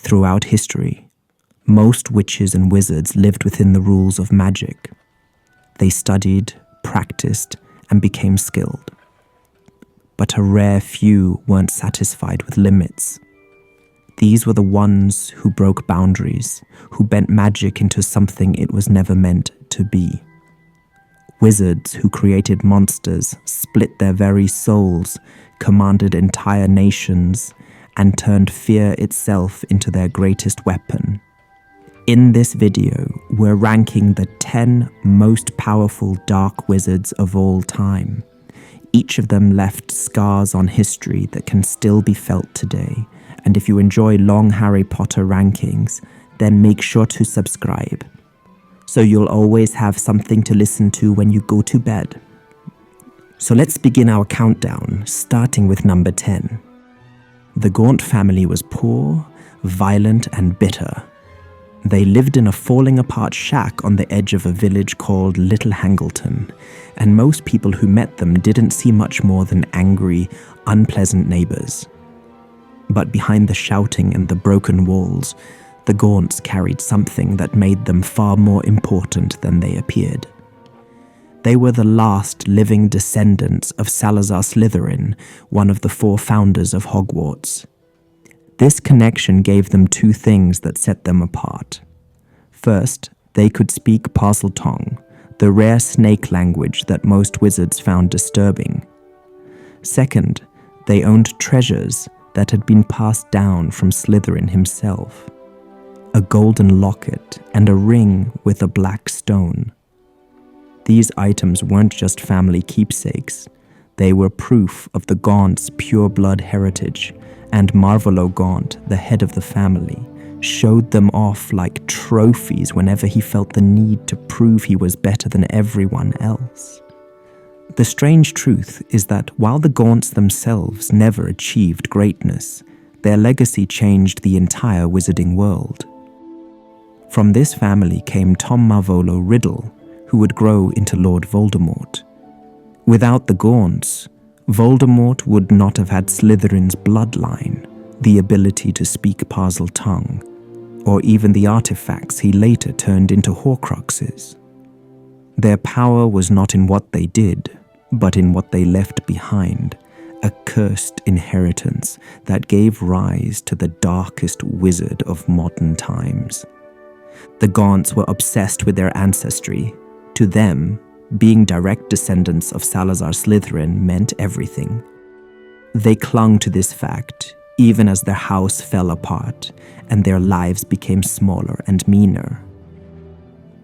Throughout history, most witches and wizards lived within the rules of magic. They studied, practiced, and became skilled. But a rare few weren't satisfied with limits. These were the ones who broke boundaries, who bent magic into something it was never meant to be. Wizards who created monsters, split their very souls, commanded entire nations, and turned fear itself into their greatest weapon. In this video, we're ranking the 10 most powerful dark wizards of all time. Each of them left scars on history that can still be felt today. And if you enjoy long Harry Potter rankings, then make sure to subscribe, so you'll always have something to listen to when you go to bed. So let's begin our countdown, starting with number 10. The Gaunt family was poor, violent, and bitter. They lived in a falling-apart shack on the edge of a village called Little Hangleton, and most people who met them didn't see much more than angry, unpleasant neighbors. But behind the shouting and the broken walls, the Gaunts carried something that made them far more important than they appeared. They were the last living descendants of Salazar Slytherin, one of the 4 founders of Hogwarts. This connection gave them 2 things that set them apart. First, they could speak Parseltongue, the rare snake language that most wizards found disturbing. Second, they owned treasures that had been passed down from Slytherin himself. A golden locket and a ring with a black stone. These items weren't just family keepsakes. They were proof of the Gaunts' pure-blood heritage, and Marvolo Gaunt, the head of the family, showed them off like trophies whenever he felt the need to prove he was better than everyone else. The strange truth is that while the Gaunts themselves never achieved greatness, their legacy changed the entire wizarding world. From this family came Tom Marvolo Riddle, who would grow into Lord Voldemort. Without the Gaunts, Voldemort would not have had Slytherin's bloodline, the ability to speak Parseltongue, or even the artifacts he later turned into Horcruxes. Their power was not in what they did, but in what they left behind, a cursed inheritance that gave rise to the darkest wizard of modern times. The Gaunts were obsessed with their ancestry. To them, being direct descendants of Salazar Slytherin meant everything. They clung to this fact, even as their house fell apart, and their lives became smaller and meaner.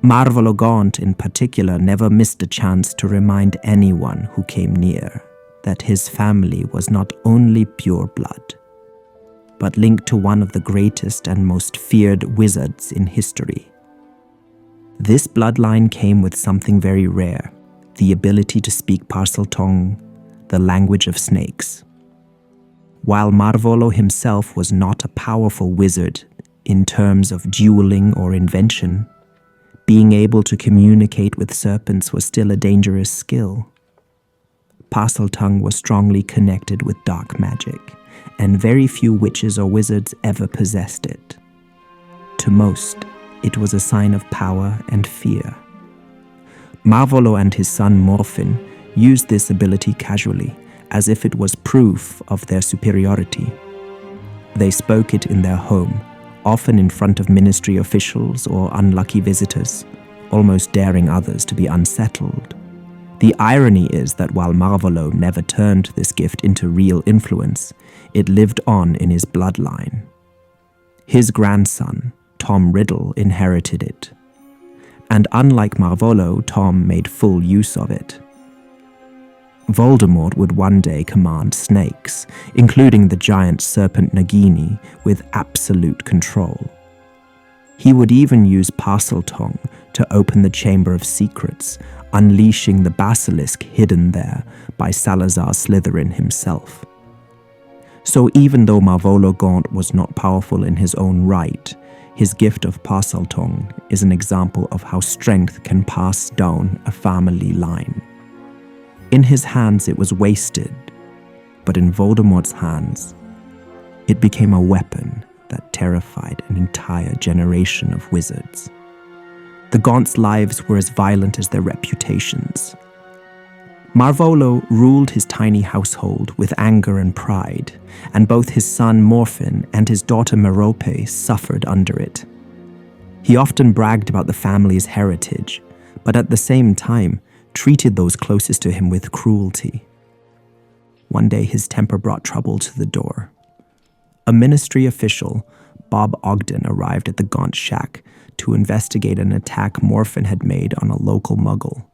Marvolo Gaunt, in particular, never missed a chance to remind anyone who came near that his family was not only pure blood, but linked to one of the greatest and most feared wizards in history. This bloodline came with something very rare, the ability to speak Parseltongue, the language of snakes. While Marvolo himself was not a powerful wizard in terms of dueling or invention, being able to communicate with serpents was still a dangerous skill. Parseltongue was strongly connected with dark magic, and very few witches or wizards ever possessed it. To most, it was a sign of power and fear. Marvolo and his son Morfin used this ability casually, as if it was proof of their superiority. They spoke it in their home, often in front of ministry officials or unlucky visitors, almost daring others to be unsettled. The irony is that while Marvolo never turned this gift into real influence, it lived on in his bloodline. His grandson, Tom Riddle, inherited it. And unlike Marvolo, Tom made full use of it. Voldemort would one day command snakes, including the giant serpent Nagini, with absolute control. He would even use Parseltongue to open the Chamber of Secrets, unleashing the basilisk hidden there by Salazar Slytherin himself. So even though Marvolo Gaunt was not powerful in his own right, his gift of Parseltongue is an example of how strength can pass down a family line. In his hands it was wasted, but in Voldemort's hands, it became a weapon that terrified an entire generation of wizards. The Gaunts' lives were as violent as their reputations. Marvolo ruled his tiny household with anger and pride, and both his son Morfinn and his daughter Merope suffered under it. He often bragged about the family's heritage, but at the same time treated those closest to him with cruelty. One day his temper brought trouble to the door. A ministry official, Bob Ogden, arrived at the Gaunt shack to investigate an attack Morfinn had made on a local muggle.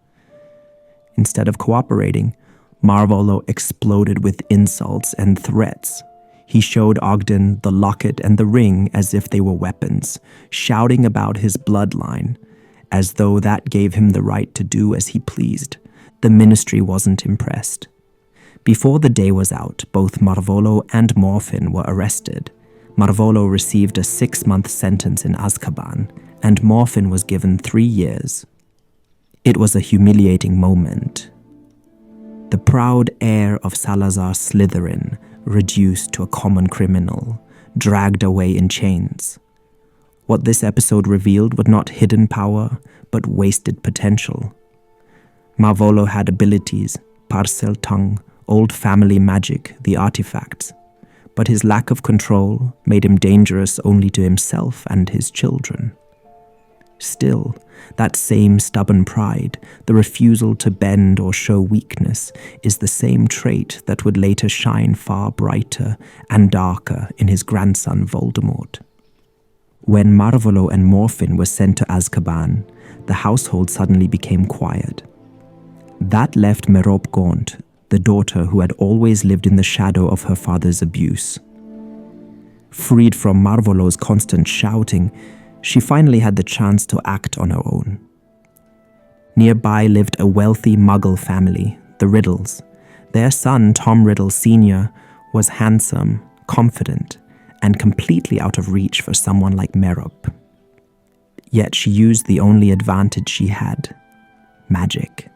Instead of cooperating, Marvolo exploded with insults and threats. He showed Ogden the locket and the ring as if they were weapons, shouting about his bloodline, as though that gave him the right to do as he pleased. The ministry wasn't impressed. Before the day was out, both Marvolo and Morfinn were arrested. Marvolo received a 6-month sentence in Azkaban, and Morfinn was given 3 years. It was a humiliating moment. The proud heir of Salazar Slytherin, reduced to a common criminal, dragged away in chains. What this episode revealed was not hidden power, but wasted potential. Marvolo had abilities, Parcel Tongue, old family magic, the artifacts, but his lack of control made him dangerous only to himself and his children. Still, that same stubborn pride, the refusal to bend or show weakness, is the same trait that would later shine far brighter and darker in his grandson Voldemort. When Marvolo and Morfinn were sent to Azkaban, the household suddenly became quiet. That left Merope Gaunt, the daughter who had always lived in the shadow of her father's abuse. Freed from Marvolo's constant shouting, she finally had the chance to act on her own. Nearby lived a wealthy Muggle family, the Riddles. Their son, Tom Riddle Sr., was handsome, confident, and completely out of reach for someone like Merope. Yet she used the only advantage she had: magic.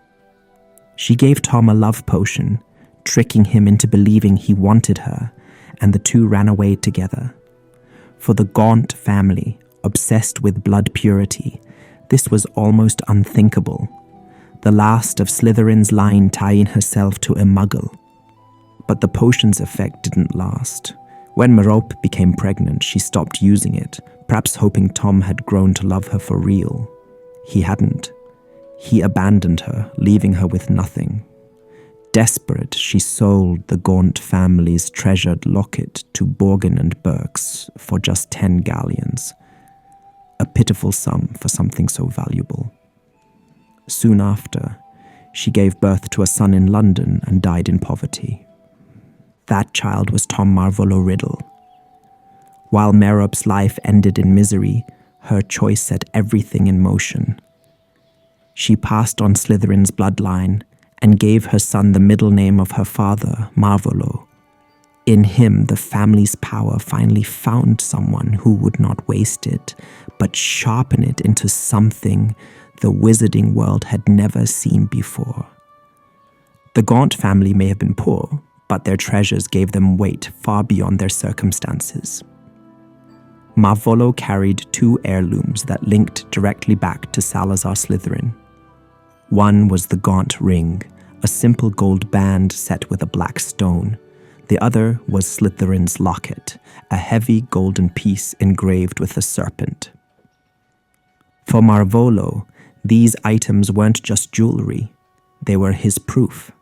She gave Tom a love potion, tricking him into believing he wanted her, and the two ran away together. For the Gaunt family, obsessed with blood purity, this was almost unthinkable. The last of Slytherin's line tying herself to a Muggle. But the potion's effect didn't last. When Merope became pregnant, she stopped using it, perhaps hoping Tom had grown to love her for real. He hadn't. He abandoned her, leaving her with nothing. Desperate, she sold the Gaunt family's treasured locket to Borgin and Burkes for just 10 galleons. A pitiful sum for something so valuable. Soon after, she gave birth to a son in London and died in poverty. That child was Tom Marvolo Riddle. While Merope's life ended in misery, her choice set everything in motion. She passed on Slytherin's bloodline and gave her son the middle name of her father, Marvolo. In him, the family's power finally found someone who would not waste it, but sharpen it into something the wizarding world had never seen before. The Gaunt family may have been poor, but their treasures gave them weight far beyond their circumstances. Marvolo carried 2 heirlooms that linked directly back to Salazar Slytherin. One was the Gaunt ring, a simple gold band set with a black stone. The other was Slytherin's locket, a heavy golden piece engraved with a serpent. For Marvolo, these items weren't just jewelry, they were his proof.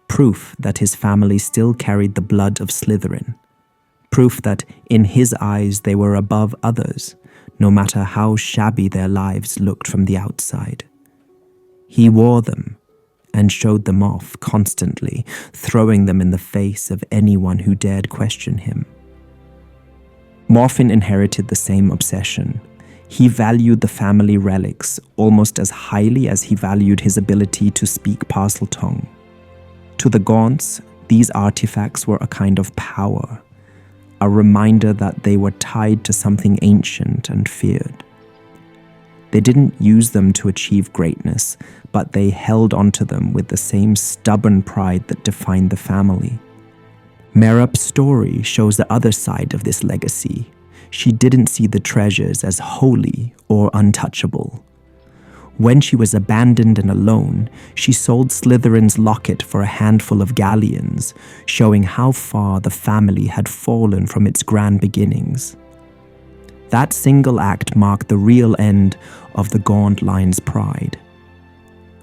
Proof that his family still carried the blood of Slytherin. Proof that, in his eyes, they were above others, no matter how shabby their lives looked from the outside. He wore them and showed them off constantly, throwing them in the face of anyone who dared question him. Morfinn inherited the same obsession. He valued the family relics almost as highly as he valued his ability to speak Parseltongue. To the Gaunts, these artifacts were a kind of power, a reminder that they were tied to something ancient and feared. They didn't use them to achieve greatness, but they held onto them with the same stubborn pride that defined the family. Merope's story shows the other side of this legacy. she didn't see the treasures as holy or untouchable. When she was abandoned and alone, she sold Slytherin's locket for a handful of galleons, showing how far the family had fallen from its grand beginnings. That single act marked the real end of the Gaunt line's pride.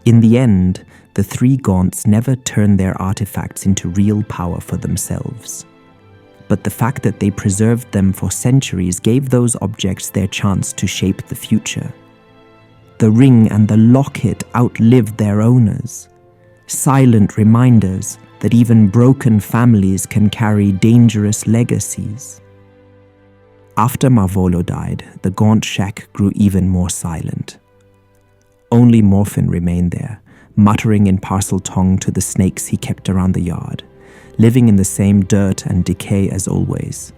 In the end, the three Gaunts never turned their artifacts into real power for themselves. But the fact that they preserved them for centuries gave those objects their chance to shape the future. The ring and the locket outlived their owners, silent reminders that even broken families can carry dangerous legacies. After Marvolo died, the Gaunt shack grew even more silent. Only Morfinn remained there, muttering in Parseltongue to the snakes he kept around the yard, living in the same dirt and decay as always.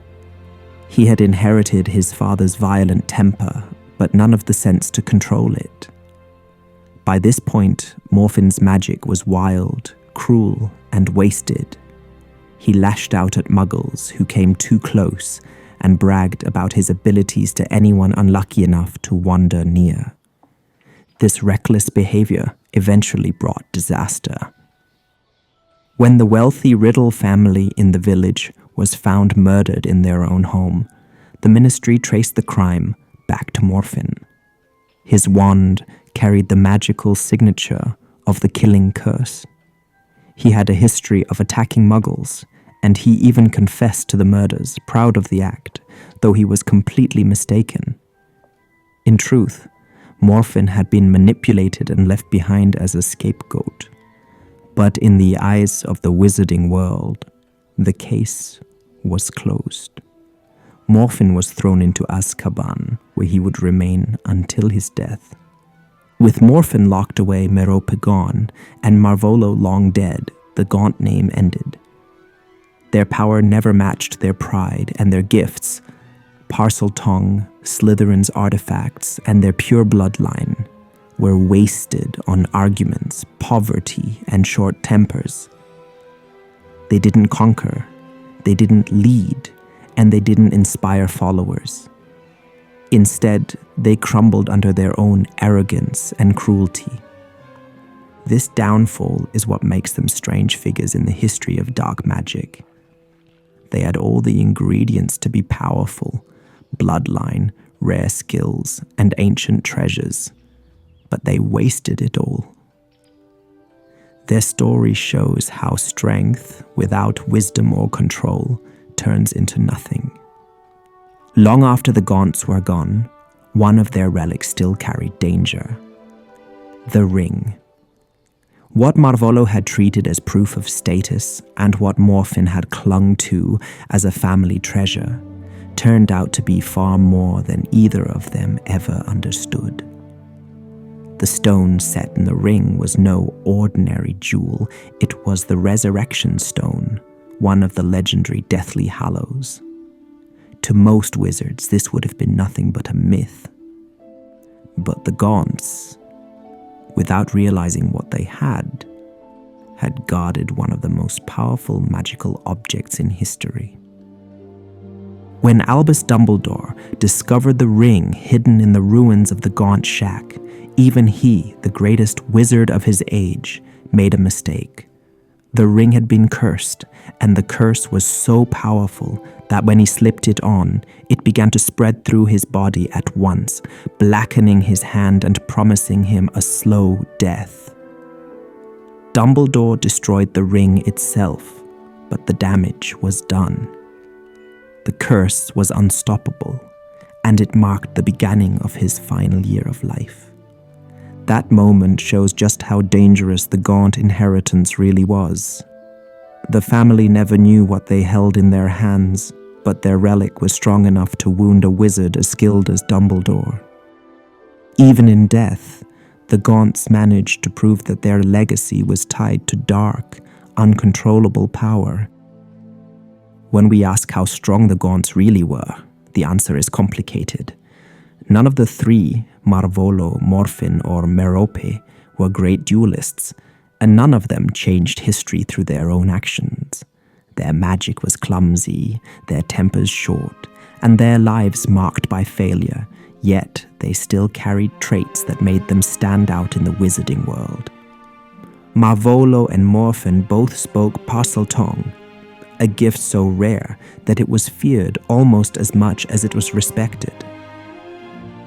He had inherited his father's violent temper, but none of the sense to control it. By this point, Morfinn's magic was wild, cruel, and wasted. He lashed out at muggles who came too close and bragged about his abilities to anyone unlucky enough to wander near. This reckless behavior eventually brought disaster. When the wealthy Riddle family in the village was found murdered in their own home, the ministry traced the crime back to Morfinn. His wand carried the magical signature of the killing curse. He had a history of attacking muggles, and he even confessed to the murders, proud of the act, though he was completely mistaken. In truth, Morfinn had been manipulated and left behind as a scapegoat. But in the eyes of the wizarding world, the case was closed. Morfinn was thrown into Azkaban, where he would remain until his death. With Morfinn locked away, Merope gone, and Marvolo long dead, the Gaunt name ended. Their power never matched their pride, and their gifts, Parseltongue, Slytherin's artifacts, and their pure bloodline, were wasted on arguments, poverty, and short tempers. They didn't conquer, they didn't lead, and they didn't inspire followers. Instead, they crumbled under their own arrogance and cruelty. This downfall is what makes them strange figures in the history of dark magic. They had all the ingredients to be powerful: bloodline, rare skills, and ancient treasures, but they wasted it all. Their story shows how strength without wisdom or control turns into nothing. Long after the Gaunts were gone, one of their relics still carried danger: the ring. What Marvolo had treated as proof of status and what Morfinn had clung to as a family treasure turned out to be far more than either of them ever understood. The stone set in the ring was no ordinary jewel. It was the Resurrection Stone, one of the legendary Deathly Hallows. To most wizards, this would have been nothing but a myth. But the Gaunts, without realizing what they had guarded one of the most powerful magical objects in history. When Albus Dumbledore discovered the ring hidden in the ruins of the Gaunt shack, even he, the greatest wizard of his age, made a mistake. The ring had been cursed, and the curse was so powerful that when he slipped it on, it began to spread through his body at once, blackening his hand and promising him a slow death. Dumbledore destroyed the ring itself, but the damage was done. The curse was unstoppable, and it marked the beginning of his final year of life. That moment shows just how dangerous the Gaunt inheritance really was. The family never knew what they held in their hands, but their relic was strong enough to wound a wizard as skilled as Dumbledore. Even in death, the Gaunts managed to prove that their legacy was tied to dark, uncontrollable power. When we ask how strong the Gaunts really were, the answer is complicated. None of the three, Marvolo, Morfinn, or Merope, were great duelists, and none of them changed history through their own actions. Their magic was clumsy, their tempers short, and their lives marked by failure, yet they still carried traits that made them stand out in the wizarding world. Marvolo and Morphin both spoke Parseltongue, a gift so rare that it was feared almost as much as it was respected.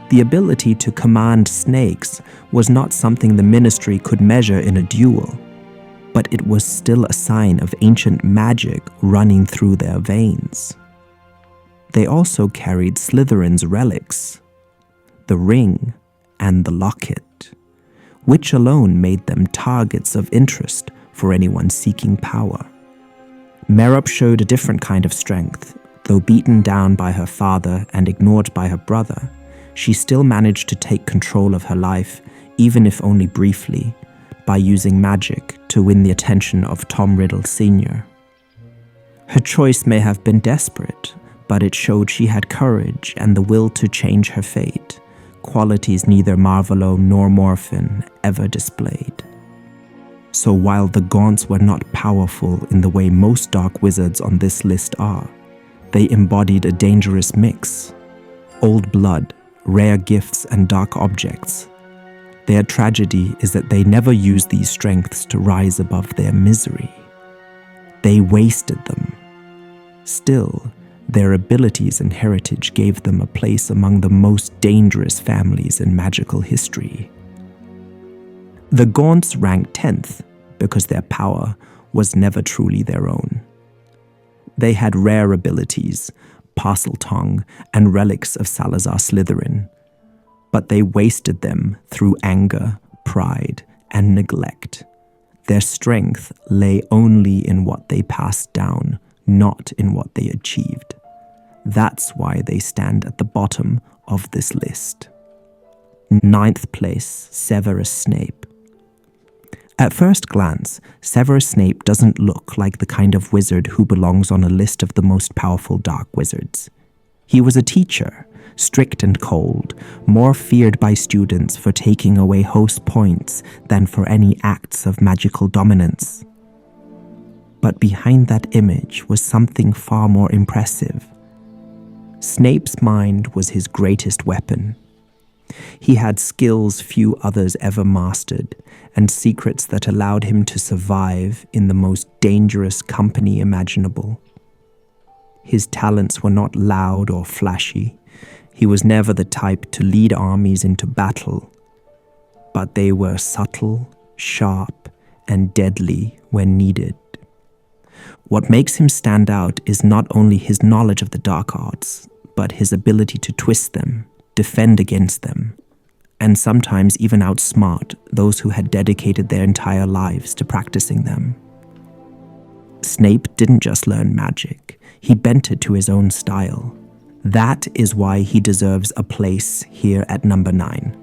The ability to command snakes was not something the ministry could measure in a duel, but it was still a sign of ancient magic running through their veins. They also carried Slytherin's relics, the ring and the locket, which alone made them targets of interest for anyone seeking power. Merope showed a different kind of strength. Though beaten down by her father and ignored by her brother, she still managed to take control of her life, even if only briefly, by using magic to win the attention of Tom Riddle Sr. Her choice may have been desperate, but it showed she had courage and the will to change her fate, qualities neither Marvolo nor Morphin ever displayed. So while the Gaunts were not powerful in the way most dark wizards on this list are, they embodied a dangerous mix: old blood, rare gifts, and dark objects. Their tragedy is that they never used these strengths to rise above their misery. They wasted them. Still, their abilities and heritage gave them a place among the most dangerous families in magical history. The Gaunts ranked 10th because their power was never truly their own. They had rare abilities, Parseltongue, and relics of Salazar Slytherin, but they wasted them through anger, pride, and neglect. Their strength lay only in what they passed down, not in what they achieved. That's why they stand at the bottom of this list. 9th place, Severus Snape. At first glance, Severus Snape doesn't look like the kind of wizard who belongs on a list of the most powerful dark wizards. He was a teacher, strict and cold, more feared by students for taking away host points than for any acts of magical dominance. But behind that image was something far more impressive. Snape's mind was his greatest weapon. He had skills few others ever mastered, and secrets that allowed him to survive in the most dangerous company imaginable. His talents were not loud or flashy. He was never the type to lead armies into battle, but they were subtle, sharp, and deadly when needed. What makes him stand out is not only his knowledge of the dark arts, but his ability to twist them, defend against them, and sometimes even outsmart those who had dedicated their entire lives to practicing them. Snape didn't just learn magic, he bent it to his own style. That is why he deserves a place here at number 9.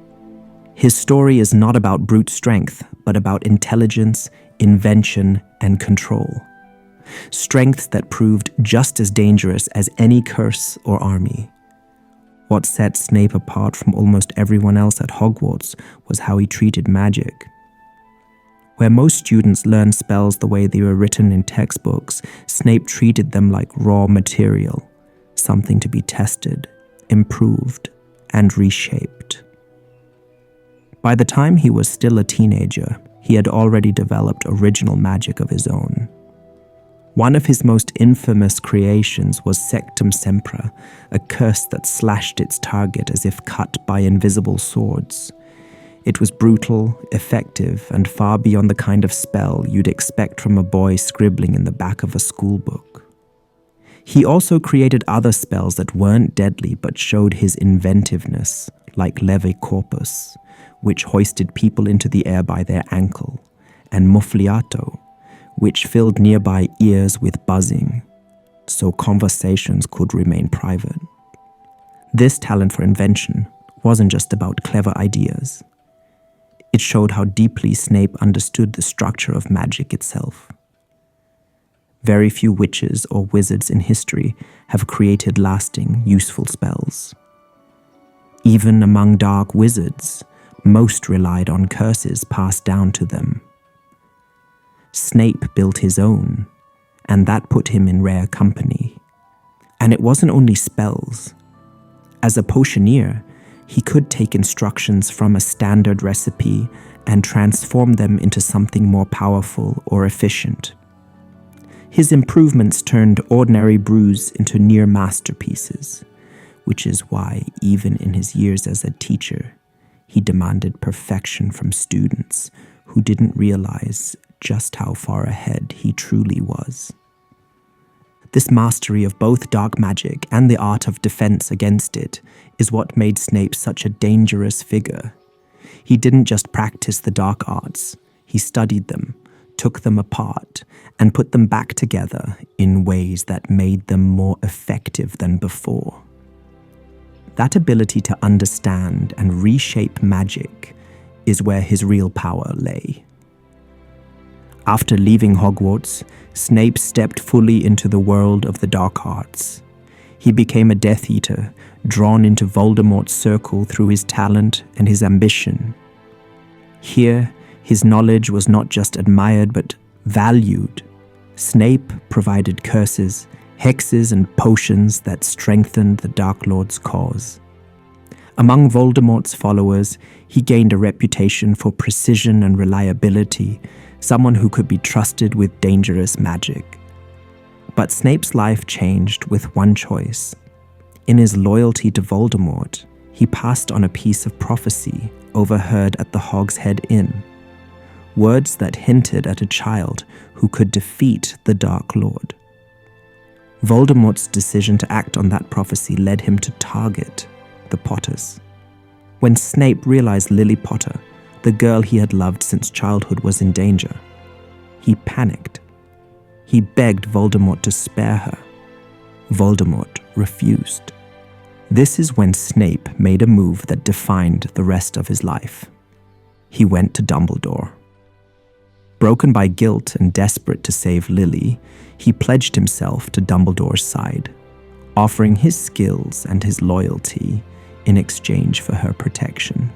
His story is not about brute strength, but about intelligence, invention, and control. Strengths that proved just as dangerous as any curse or army. What set Snape apart from almost everyone else at Hogwarts was how he treated magic. Where most students learned spells the way they were written in textbooks, Snape treated them like raw material, something to be tested, improved, and reshaped. By the time he was still a teenager, he had already developed original magic of his own. One of his most infamous creations was Sectum Sempra, a curse that slashed its target as if cut by invisible swords. It was brutal, effective, and far beyond the kind of spell you'd expect from a boy scribbling in the back of a school book. He also created other spells that weren't deadly but showed his inventiveness, like Leve Corpus, which hoisted people into the air by their ankle, and Muffliato, which filled nearby ears with buzzing, so conversations could remain private. This talent for invention wasn't just about clever ideas. It showed how deeply Snape understood the structure of magic itself. Very few witches or wizards in history have created lasting, useful spells. Even among dark wizards, most relied on curses passed down to them. Snape built his own, and that put him in rare company. And it wasn't only spells. As a potioneer, he could take instructions from a standard recipe and transform them into something more powerful or efficient. His improvements turned ordinary brews into near masterpieces, which is why, even in his years as a teacher, he demanded perfection from students who didn't realize just how far ahead he truly was. This mastery of both dark magic and the art of defense against it is what made Snape such a dangerous figure. He didn't just practice the dark arts, he studied them, took them apart, and put them back together in ways that made them more effective than before. That ability to understand and reshape magic is where his real power lay. After leaving Hogwarts, Snape stepped fully into the world of the dark arts. He became a Death Eater, drawn into Voldemort's circle through his talent and his ambition. Here, his knowledge was not just admired but valued. Snape provided curses, hexes, and potions that strengthened the Dark Lord's cause. Among Voldemort's followers, he gained a reputation for precision and reliability, someone who could be trusted with dangerous magic. But Snape's life changed with one choice. In his loyalty to Voldemort, he passed on a piece of prophecy overheard at the Hogshead Inn. Words that hinted at a child who could defeat the Dark Lord. Voldemort's decision to act on that prophecy led him to target the Potters. When Snape realized Lily Potter, the girl he had loved since childhood, was in danger, he panicked. He begged Voldemort to spare her. Voldemort refused. This is when Snape made a move that defined the rest of his life. He went to Dumbledore. Broken by guilt and desperate to save Lily, he pledged himself to Dumbledore's side, offering his skills and his loyalty in exchange for her protection.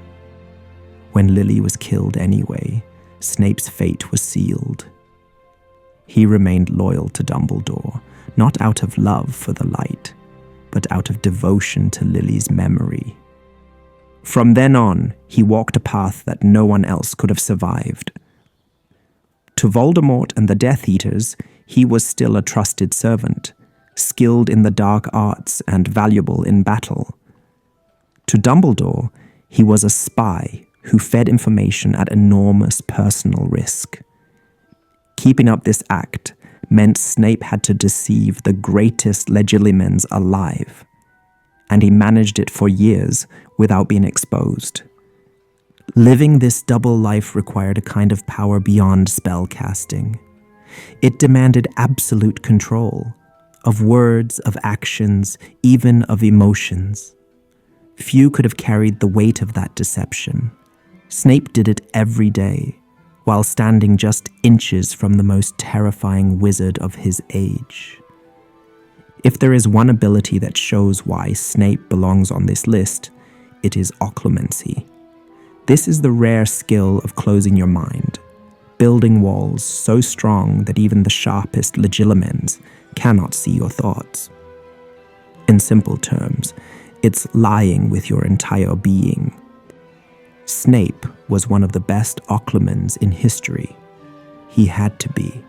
When Lily was killed anyway, Snape's fate was sealed. He remained loyal to Dumbledore, not out of love for the light, but out of devotion to Lily's memory. From then on, he walked a path that no one else could have survived. To Voldemort and the Death Eaters, he was still a trusted servant, skilled in the dark arts and valuable in battle. To Dumbledore, he was a spy who fed information at enormous personal risk. Keeping up this act meant Snape had to deceive the greatest Legilimens alive, and he managed it for years without being exposed. Living this double life required a kind of power beyond spellcasting. It demanded absolute control of words, of actions, even of emotions. Few could have carried the weight of that deception. Snape did it every day, while standing just inches from the most terrifying wizard of his age. If there is one ability that shows why Snape belongs on this list, it is occlumency. This is the rare skill of closing your mind, building walls so strong that even the sharpest Legilimens cannot see your thoughts. In simple terms, it's lying with your entire being. Snape was one of the best occlumens in history. He had to be.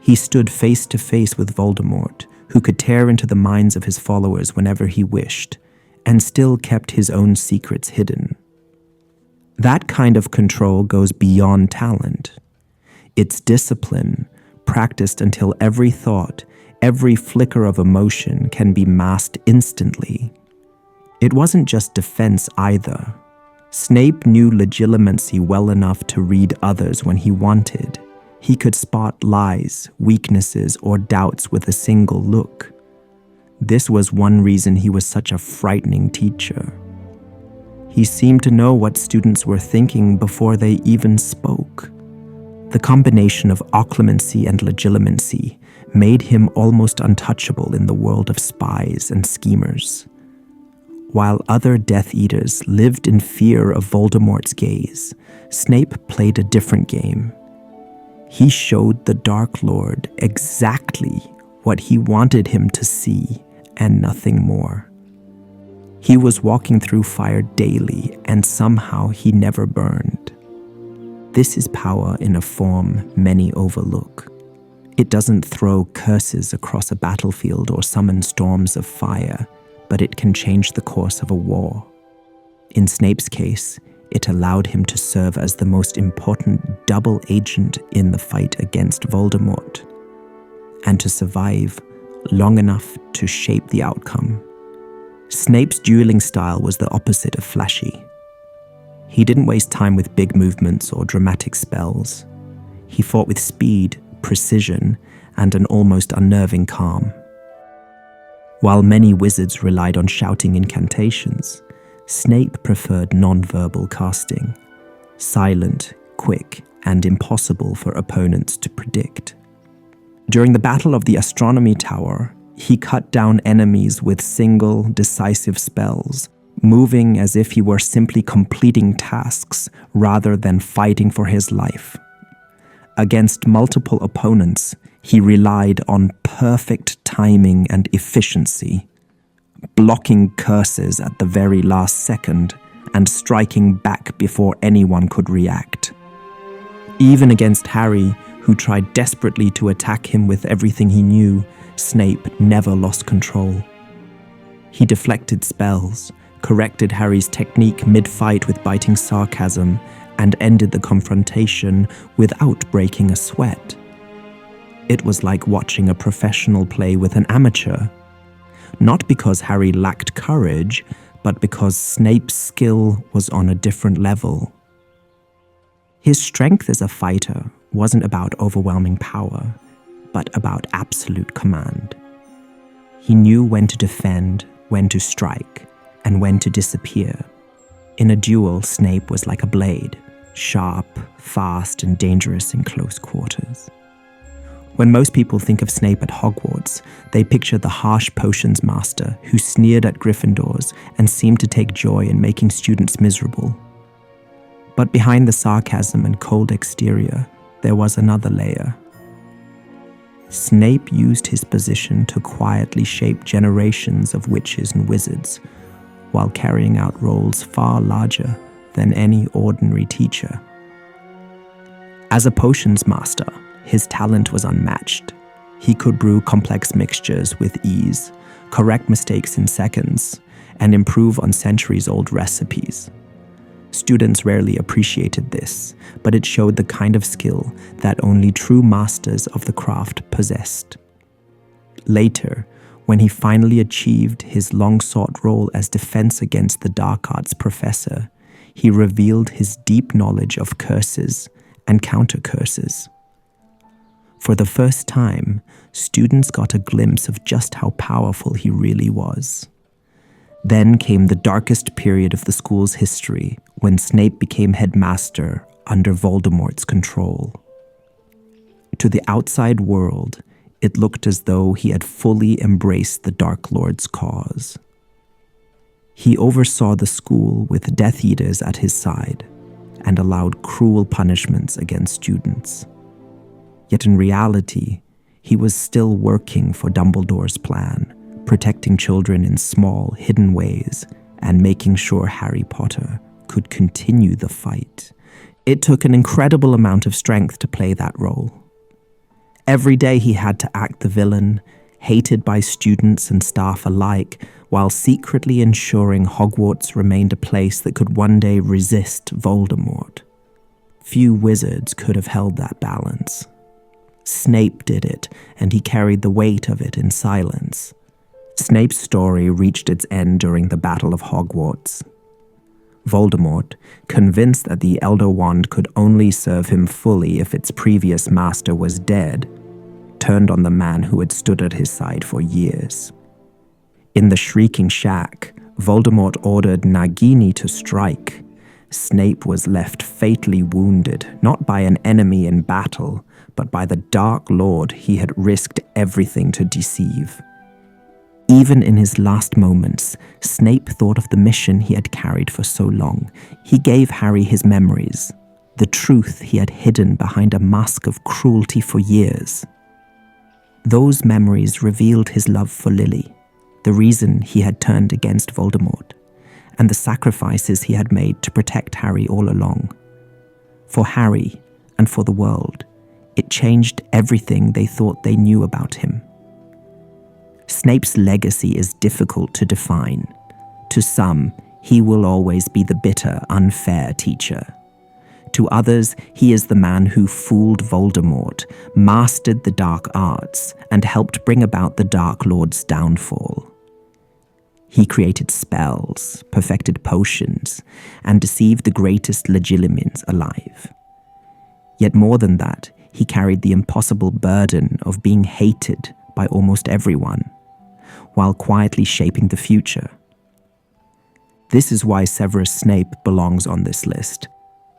He stood face to face with Voldemort, who could tear into the minds of his followers whenever he wished, and still kept his own secrets hidden. That kind of control goes beyond talent. It's discipline, practiced until every thought, every flicker of emotion can be masked instantly. It wasn't just defense either. Snape knew Legilimency well enough to read others when he wanted. He could spot lies, weaknesses, or doubts with a single look. This was one reason he was such a frightening teacher. He seemed to know what students were thinking before they even spoke. The combination of occlumency and Legilimency made him almost untouchable in the world of spies and schemers. While other Death Eaters lived in fear of Voldemort's gaze, Snape played a different game. He showed the Dark Lord exactly what he wanted him to see and nothing more. He was walking through fire daily, and somehow he never burned. This is power in a form many overlook. It doesn't throw curses across a battlefield or summon storms of fire, but it can change the course of a war. In Snape's case, it allowed him to serve as the most important double agent in the fight against Voldemort, and to survive long enough to shape the outcome. Snape's dueling style was the opposite of flashy. He didn't waste time with big movements or dramatic spells. He fought with speed, precision, and an almost unnerving calm. While many wizards relied on shouting incantations, Snape preferred non-verbal casting, silent, quick, and impossible for opponents to predict. During the Battle of the Astronomy Tower, he cut down enemies with single, decisive spells, moving as if he were simply completing tasks rather than fighting for his life. Against multiple opponents, he relied on perfect timing and efficiency, blocking curses at the very last second and striking back before anyone could react. Even against Harry, who tried desperately to attack him with everything he knew, Snape never lost control. He deflected spells, corrected Harry's technique mid-fight with biting sarcasm, and ended the confrontation without breaking a sweat. It was like watching a professional play with an amateur. Not because Harry lacked courage, but because Snape's skill was on a different level. His strength as a fighter wasn't about overwhelming power, but about absolute command. He knew when to defend, when to strike, and when to disappear. In a duel, Snape was like a blade, sharp, fast, and dangerous in close quarters. When most people think of Snape at Hogwarts, they picture the harsh potions master who sneered at Gryffindors and seemed to take joy in making students miserable. But behind the sarcasm and cold exterior, there was another layer. Snape used his position to quietly shape generations of witches and wizards, while carrying out roles far larger than any ordinary teacher. As a potions master, his talent was unmatched. He could brew complex mixtures with ease, correct mistakes in seconds, and improve on centuries-old recipes. Students rarely appreciated this, but it showed the kind of skill that only true masters of the craft possessed. Later, when he finally achieved his long-sought role as defense against the dark arts professor, he revealed his deep knowledge of curses and counter-curses. For the first time, students got a glimpse of just how powerful he really was. Then came the darkest period of the school's history, when Snape became headmaster under Voldemort's control. To the outside world, it looked as though he had fully embraced the Dark Lord's cause. He oversaw the school with Death Eaters at his side and allowed cruel punishments against students. Yet in reality, he was still working for Dumbledore's plan, protecting children in small, hidden ways and making sure Harry Potter could continue the fight. It took an incredible amount of strength to play that role. Every day he had to act the villain, hated by students and staff alike, while secretly ensuring Hogwarts remained a place that could one day resist Voldemort. Few wizards could have held that balance. Snape did it, and he carried the weight of it in silence. Snape's story reached its end during the Battle of Hogwarts. Voldemort, convinced that the Elder Wand could only serve him fully if its previous master was dead, turned on the man who had stood at his side for years. In the Shrieking Shack, Voldemort ordered Nagini to strike. Snape was left fatally wounded, not by an enemy in battle, but by the Dark Lord he had risked everything to deceive. Even in his last moments, Snape thought of the mission he had carried for so long. He gave Harry his memories, the truth he had hidden behind a mask of cruelty for years. Those memories revealed his love for Lily, the reason he had turned against Voldemort, and the sacrifices he had made to protect Harry all along. For Harry, and for the world, it changed everything they thought they knew about him. Snape's legacy is difficult to define. To some, he will always be the bitter, unfair teacher. To others, he is the man who fooled Voldemort, mastered the dark arts, and helped bring about the Dark Lord's downfall. He created spells, perfected potions, and deceived the greatest Legilimens alive. Yet more than that, he carried the impossible burden of being hated by almost everyone, while quietly shaping the future. This is why Severus Snape belongs on this list.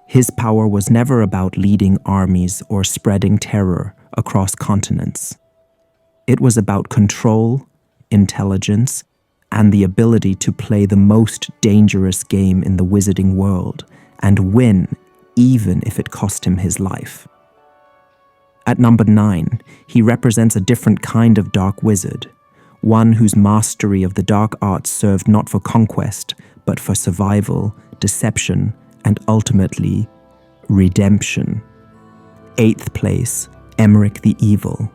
His power was never about leading armies or spreading terror across continents. It was about control, intelligence, and the ability to play the most dangerous game in the wizarding world and win even if it cost him his life. At number 9, he represents a different kind of dark wizard, one whose mastery of the dark arts served not for conquest, but for survival, deception, and ultimately, redemption. 8th place, Emeric the Evil.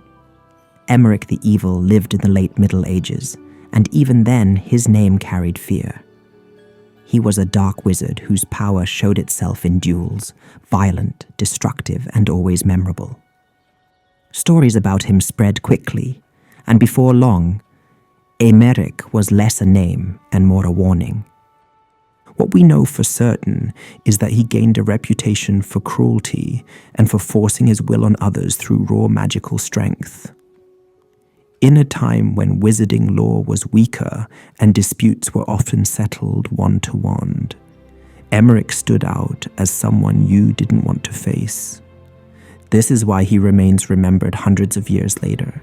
Emeric the Evil lived in the late Middle Ages, and even then his name carried fear. He was a dark wizard whose power showed itself in duels, violent, destructive, and always memorable. Stories about him spread quickly, and before long, Emeric was less a name and more a warning. What we know for certain is that he gained a reputation for cruelty and for forcing his will on others through raw magical strength. In a time when wizarding law was weaker and disputes were often settled one-to-one, Emeric stood out as someone you didn't want to face. This is why he remains remembered hundreds of years later.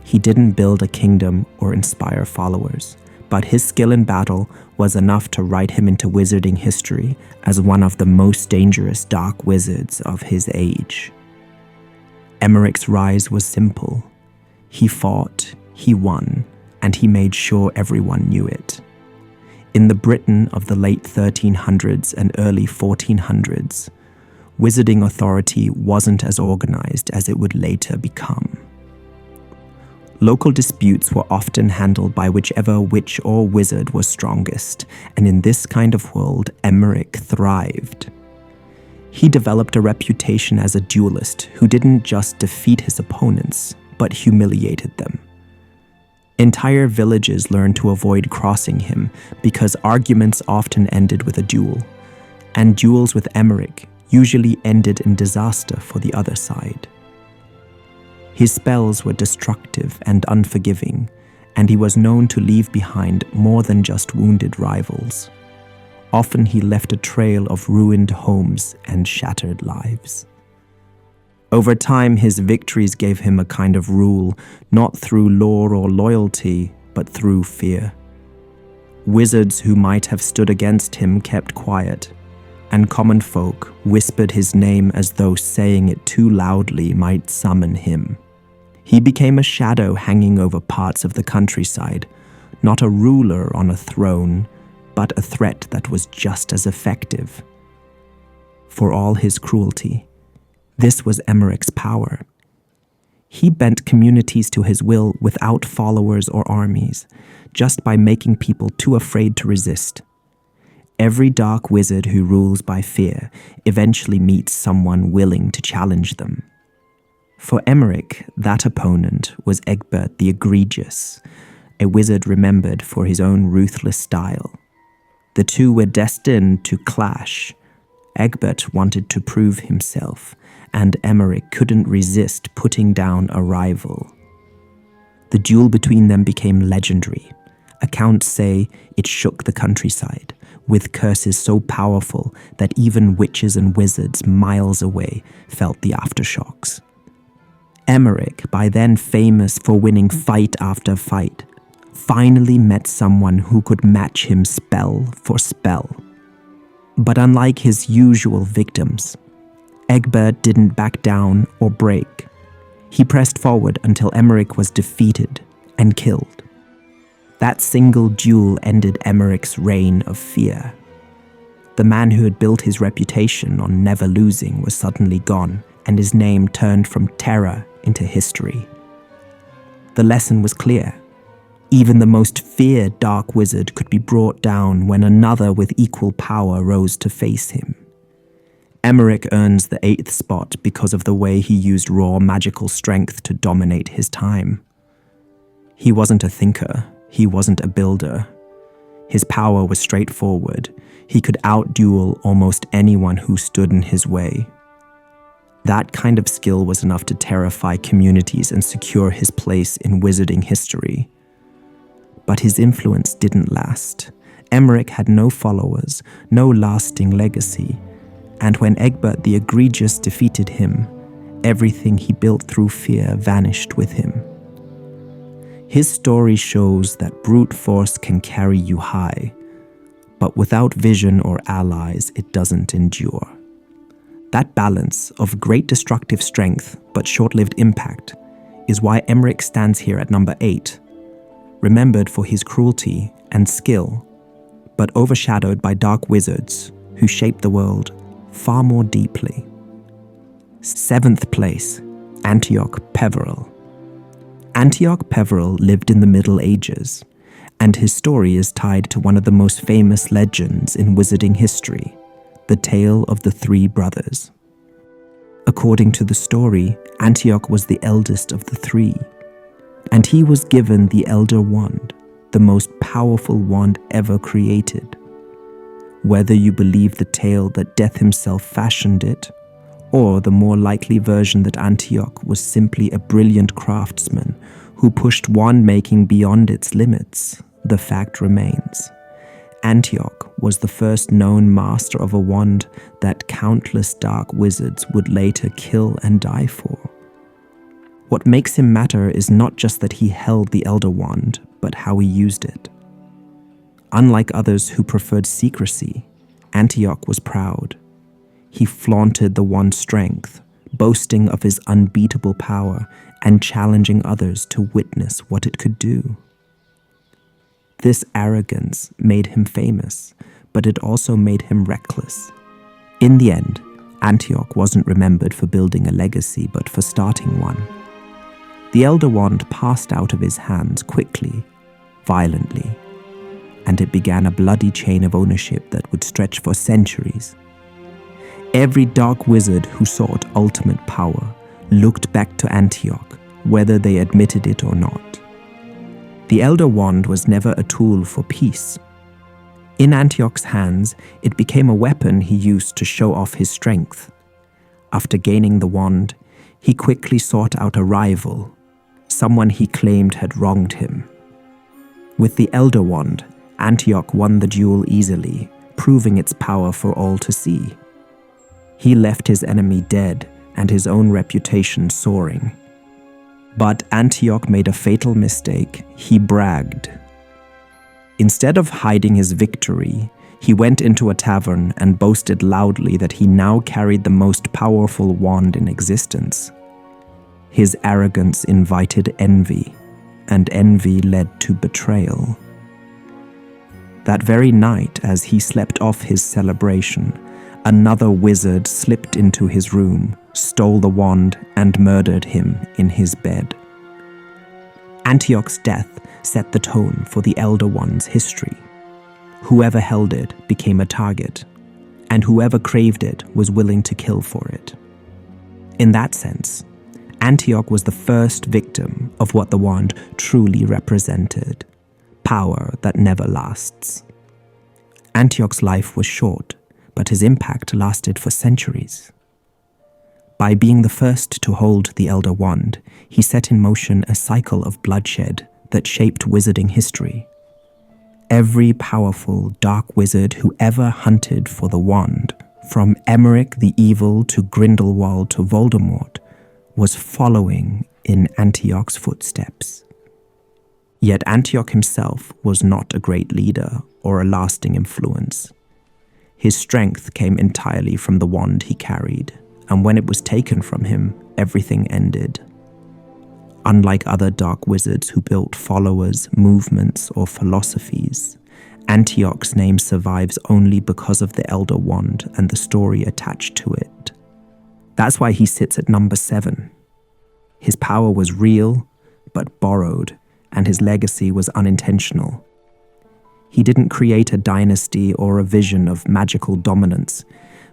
He didn't build a kingdom or inspire followers, but his skill in battle was enough to write him into wizarding history as one of the most dangerous dark wizards of his age. Emeric's rise was simple. He fought, he won, and he made sure everyone knew it. In the Britain of the late 1300s and early 1400s, wizarding authority wasn't as organized as it would later become. Local disputes were often handled by whichever witch or wizard was strongest, and in this kind of world, Emeric thrived. He developed a reputation as a duelist who didn't just defeat his opponents, but humiliated them. Entire villages learned to avoid crossing him because arguments often ended with a duel, and duels with Emeric usually ended in disaster for the other side. His spells were destructive and unforgiving, and he was known to leave behind more than just wounded rivals. Often he left a trail of ruined homes and shattered lives. Over time, his victories gave him a kind of rule, not through lore or loyalty, but through fear. Wizards who might have stood against him kept quiet, and common folk whispered his name as though saying it too loudly might summon him. He became a shadow hanging over parts of the countryside, not a ruler on a throne, but a threat that was just as effective. For all his cruelty, this was Emeric's power. He bent communities to his will without followers or armies, just by making people too afraid to resist. Every dark wizard who rules by fear eventually meets someone willing to challenge them. For Emeric, that opponent was Egbert the Egregious, a wizard remembered for his own ruthless style. The two were destined to clash. Egbert wanted to prove himself, and Emeric couldn't resist putting down a rival. The duel between them became legendary. Accounts say it shook the countryside, with curses so powerful that even witches and wizards miles away felt the aftershocks. Emeric, by then famous for winning fight after fight, finally met someone who could match him spell for spell. But unlike his usual victims, Egbert didn't back down or break. He pressed forward until Emeric was defeated and killed. That single duel ended Emeric's reign of fear. The man who had built his reputation on never losing was suddenly gone, and his name turned from terror into history. The lesson was clear. Even the most feared dark wizard could be brought down when another with equal power rose to face him. Emeric earns the 8th spot because of the way he used raw magical strength to dominate his time. He wasn't a thinker, he wasn't a builder. His power was straightforward. He could outduel almost anyone who stood in his way. That kind of skill was enough to terrify communities and secure his place in wizarding history. But his influence didn't last. Emeric had no followers, no lasting legacy, and when Egbert the Egregious defeated him, everything he built through fear vanished with him. His story shows that brute force can carry you high, but without vision or allies, it doesn't endure. That balance of great destructive strength but short-lived impact is why Emeric stands here at number 8, remembered for his cruelty and skill, but overshadowed by dark wizards who shaped the world far more deeply. 7th place, Antioch Peverell. Antioch Peverell lived in the Middle Ages, and his story is tied to one of the most famous legends in wizarding history, the tale of the 3 brothers. According to the story, Antioch was the eldest of the 3, and he was given the Elder Wand, the most powerful wand ever created. Whether you believe the tale that Death himself fashioned it, or the more likely version that Antioch was simply a brilliant craftsman who pushed wand-making beyond its limits, the fact remains. Antioch was the first known master of a wand that countless dark wizards would later kill and die for. What makes him matter is not just that he held the Elder Wand, but how he used it. Unlike others who preferred secrecy, Antioch was proud. He flaunted the wand's strength, boasting of his unbeatable power and challenging others to witness what it could do. This arrogance made him famous, but it also made him reckless. In the end, Antioch wasn't remembered for building a legacy, but for starting one. The Elder Wand passed out of his hands quickly, violently, and it began a bloody chain of ownership that would stretch for centuries. Every dark wizard who sought ultimate power looked back to Antioch, whether they admitted it or not. The Elder Wand was never a tool for peace. In Antioch's hands, it became a weapon he used to show off his strength. After gaining the wand, he quickly sought out a rival, someone he claimed had wronged him. With the Elder Wand, Antioch won the duel easily, proving its power for all to see. He left his enemy dead and his own reputation soaring. But Antioch made a fatal mistake. He bragged. Instead of hiding his victory, he went into a tavern and boasted loudly that he now carried the most powerful wand in existence. His arrogance invited envy, and envy led to betrayal. That very night, as he slept off his celebration, another wizard slipped into his room, stole the wand, and murdered him in his bed. Antioch's death set the tone for the Elder Wand's history. Whoever held it became a target, and whoever craved it was willing to kill for it. In that sense, Antioch was the first victim of what the wand truly represented: power that never lasts. Antioch's life was short, but his impact lasted for centuries. By being the first to hold the Elder Wand, he set in motion a cycle of bloodshed that shaped wizarding history. Every powerful dark wizard who ever hunted for the wand, from Emeric the Evil to Grindelwald to Voldemort, was following in Antioch's footsteps. Yet Antioch himself was not a great leader or a lasting influence. His strength came entirely from the wand he carried, and when it was taken from him, everything ended. Unlike other dark wizards who built followers, movements, or philosophies, Antioch's name survives only because of the Elder Wand and the story attached to it. That's why he sits at number 7. His power was real, but borrowed, and his legacy was unintentional. He didn't create a dynasty or a vision of magical dominance,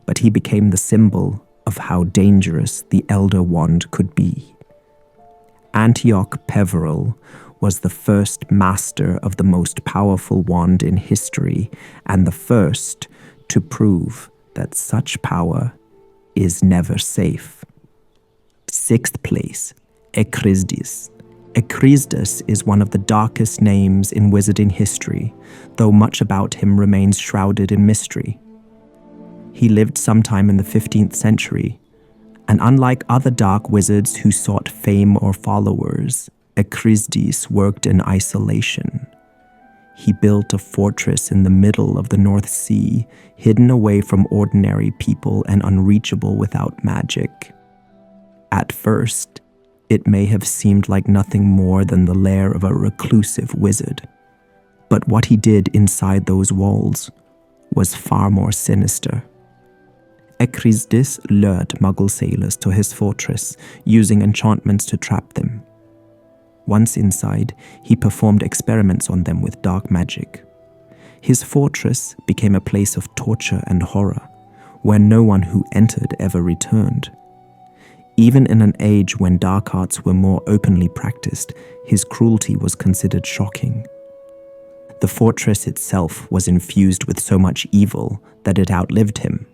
but he became the symbol of how dangerous the Elder Wand could be. Antioch Peveril was the first master of the most powerful wand in history and the first to prove that such power is never safe. 6th place, Ecrizdis. Ecrizdis is one of the darkest names in wizarding history, though much about him remains shrouded in mystery. He lived sometime in the 15th century, and unlike other dark wizards who sought fame or followers, Ecrizdis worked in isolation. He built a fortress in the middle of the North Sea, hidden away from ordinary people and unreachable without magic. At first, it may have seemed like nothing more than the lair of a reclusive wizard. But what he did inside those walls was far more sinister. Ecrizdis lured Muggle sailors to his fortress, using enchantments to trap them. Once inside, he performed experiments on them with dark magic. His fortress became a place of torture and horror, where no one who entered ever returned. Even in an age when dark arts were more openly practiced, his cruelty was considered shocking. The fortress itself was infused with so much evil that it outlived him.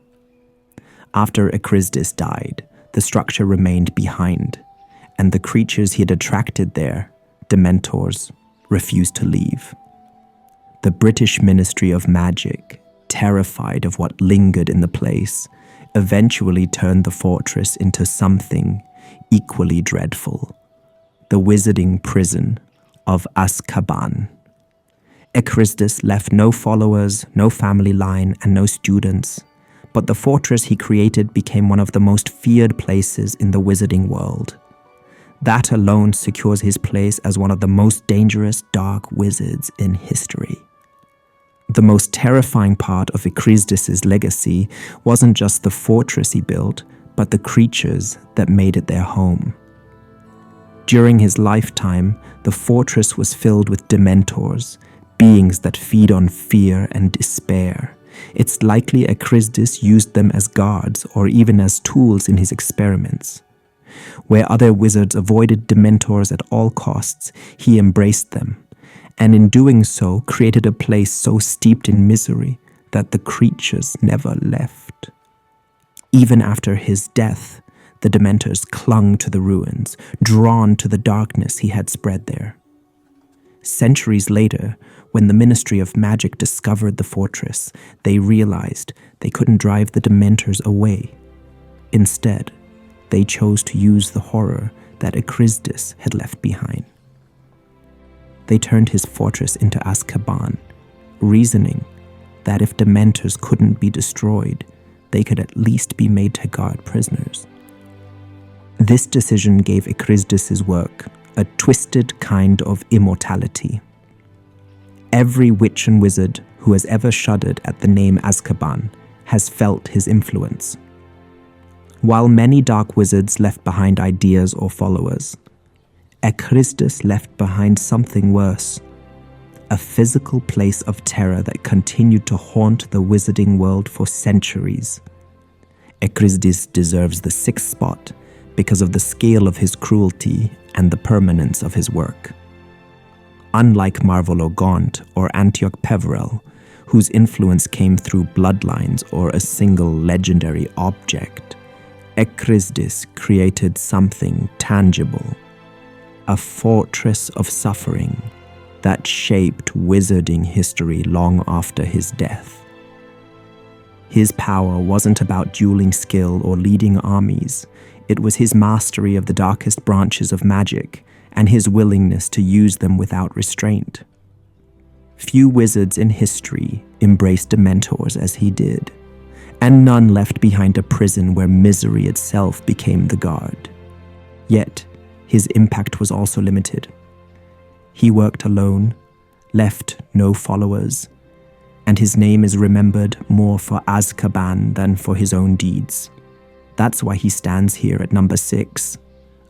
After Ecrizdis died, the structure remained behind, and the creatures he had attracted there, Dementors, refused to leave. The British Ministry of Magic, terrified of what lingered in the place, eventually turned the fortress into something equally dreadful: the wizarding prison of Azkaban. Ecrizdis left no followers, no family line, and no students, but the fortress he created became one of the most feared places in the wizarding world. That alone secures his place as one of the most dangerous dark wizards in history. The most terrifying part of Ecrizdis' legacy wasn't just the fortress he built, but the creatures that made it their home. During his lifetime, the fortress was filled with Dementors, beings that feed on fear and despair. It's likely Ecrizdis used them as guards or even as tools in his experiments. Where other wizards avoided Dementors at all costs, he embraced them, and in doing so created a place so steeped in misery that the creatures never left. Even after his death, the Dementors clung to the ruins, drawn to the darkness he had spread there. Centuries later, when the Ministry of Magic discovered the fortress, they realized they couldn't drive the Dementors away. Instead, they chose to use the horror that Ecrizdis had left behind. They turned his fortress into Azkaban, reasoning that if Dementors couldn't be destroyed, they could at least be made to guard prisoners. This decision gave Ecrizdis' work a twisted kind of immortality. Every witch and wizard who has ever shuddered at the name Azkaban has felt his influence. While many dark wizards left behind ideas or followers, Ecrizdis left behind something worse: a physical place of terror that continued to haunt the wizarding world for centuries. Ecrizdis deserves the 6th spot because of the scale of his cruelty and the permanence of his work. Unlike Marvolo Gaunt or Antioch Peveril, whose influence came through bloodlines or a single legendary object, Ecrizdis created something tangible: a fortress of suffering that shaped wizarding history long after his death. His power wasn't about dueling skill or leading armies. It was his mastery of the darkest branches of magic and his willingness to use them without restraint. Few wizards in history embraced Dementors as he did, and none left behind a prison where misery itself became the guard. Yet, his impact was also limited. He worked alone, left no followers, and his name is remembered more for Azkaban than for his own deeds. That's why he stands here at number 6,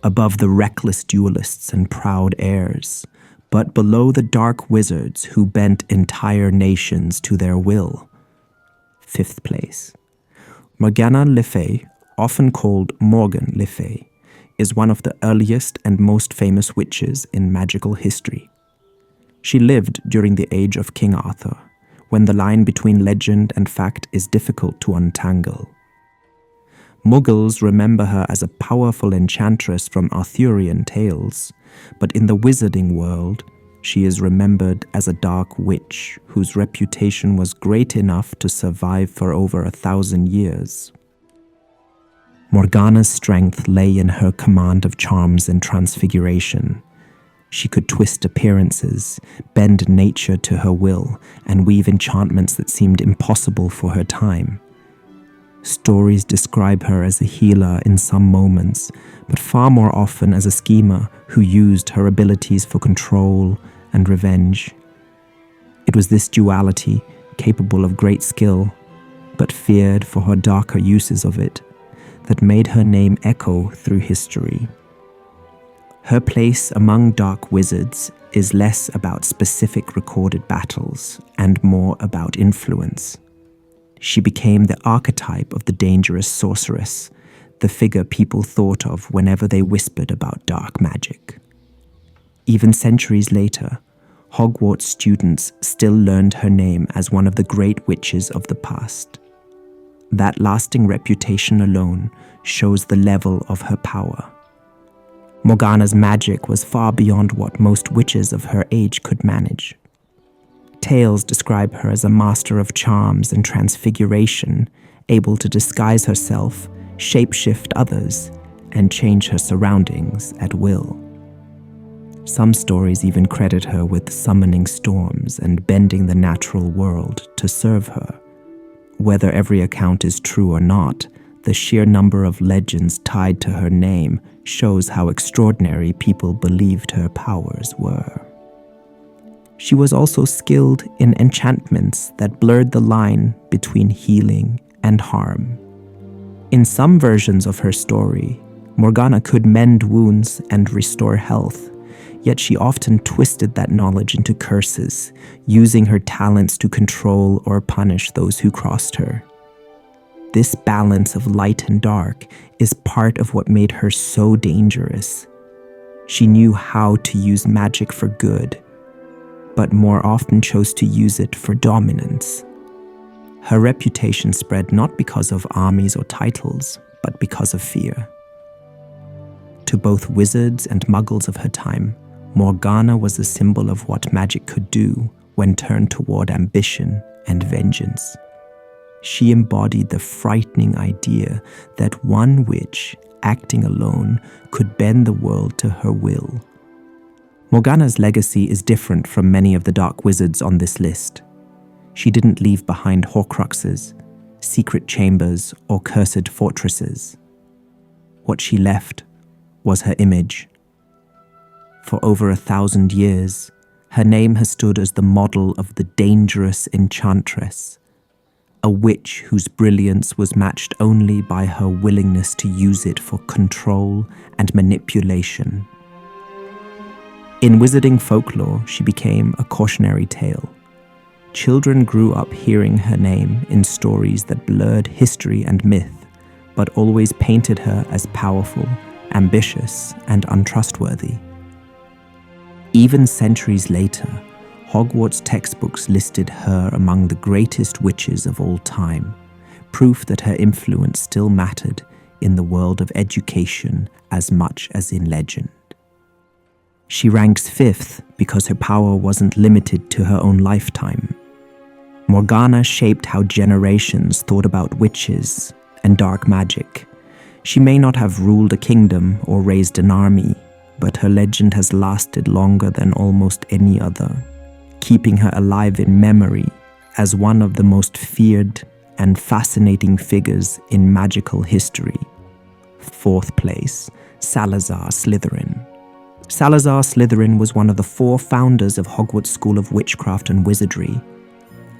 above the reckless duelists and proud heirs, but below the dark wizards who bent entire nations to their will. 5th place. Morgana Le Fay, often called Morgan Le Fay, is one of the earliest and most famous witches in magical history. She lived during the age of King Arthur, when the line between legend and fact is difficult to untangle. Muggles remember her as a powerful enchantress from Arthurian tales, but in the wizarding world, she is remembered as a dark witch whose reputation was great enough to survive for over 1,000 years. Morgana's strength lay in her command of charms and transfiguration. She could twist appearances, bend nature to her will, and weave enchantments that seemed impossible for her time. Stories describe her as a healer in some moments, but far more often as a schemer who used her abilities for control and revenge. It was this duality, capable of great skill, but feared for her darker uses of it, that made her name echo through history. Her place among dark wizards is less about specific recorded battles and more about influence. She became the archetype of the dangerous sorceress, the figure people thought of whenever they whispered about dark magic. Even centuries later, Hogwarts students still learned her name as one of the great witches of the past. That lasting reputation alone shows the level of her power. Morgana's magic was far beyond what most witches of her age could manage. Tales describe her as a master of charms and transfiguration, able to disguise herself, shapeshift others, and change her surroundings at will. Some stories even credit her with summoning storms and bending the natural world to serve her. Whether every account is true or not, the sheer number of legends tied to her name shows how extraordinary people believed her powers were. She was also skilled in enchantments that blurred the line between healing and harm. In some versions of her story, Morgana could mend wounds and restore health, yet she often twisted that knowledge into curses, using her talents to control or punish those who crossed her. This balance of light and dark is part of what made her so dangerous. She knew how to use magic for good, but more often chose to use it for dominance. Her reputation spread not because of armies or titles, but because of fear. To both wizards and muggles of her time, Morgana was a symbol of what magic could do when turned toward ambition and vengeance. She embodied the frightening idea that one witch, acting alone, could bend the world to her will. Morgana's legacy is different from many of the dark wizards on this list. She didn't leave behind Horcruxes, secret chambers, or cursed fortresses. What she left was her image. For over 1,000 years, her name has stood as the model of the dangerous enchantress, a witch whose brilliance was matched only by her willingness to use it for control and manipulation. In wizarding folklore, she became a cautionary tale. Children grew up hearing her name in stories that blurred history and myth, but always painted her as powerful, ambitious, and untrustworthy. Even centuries later, Hogwarts textbooks listed her among the greatest witches of all time, proof that her influence still mattered in the world of education as much as in legend. She ranks 5th because her power wasn't limited to her own lifetime. Morgana shaped how generations thought about witches and dark magic. She may not have ruled a kingdom or raised an army, but her legend has lasted longer than almost any other, keeping her alive in memory as one of the most feared and fascinating figures in magical history. 4th place, Salazar Slytherin. Salazar Slytherin was one of the 4 founders of Hogwarts School of Witchcraft and Wizardry,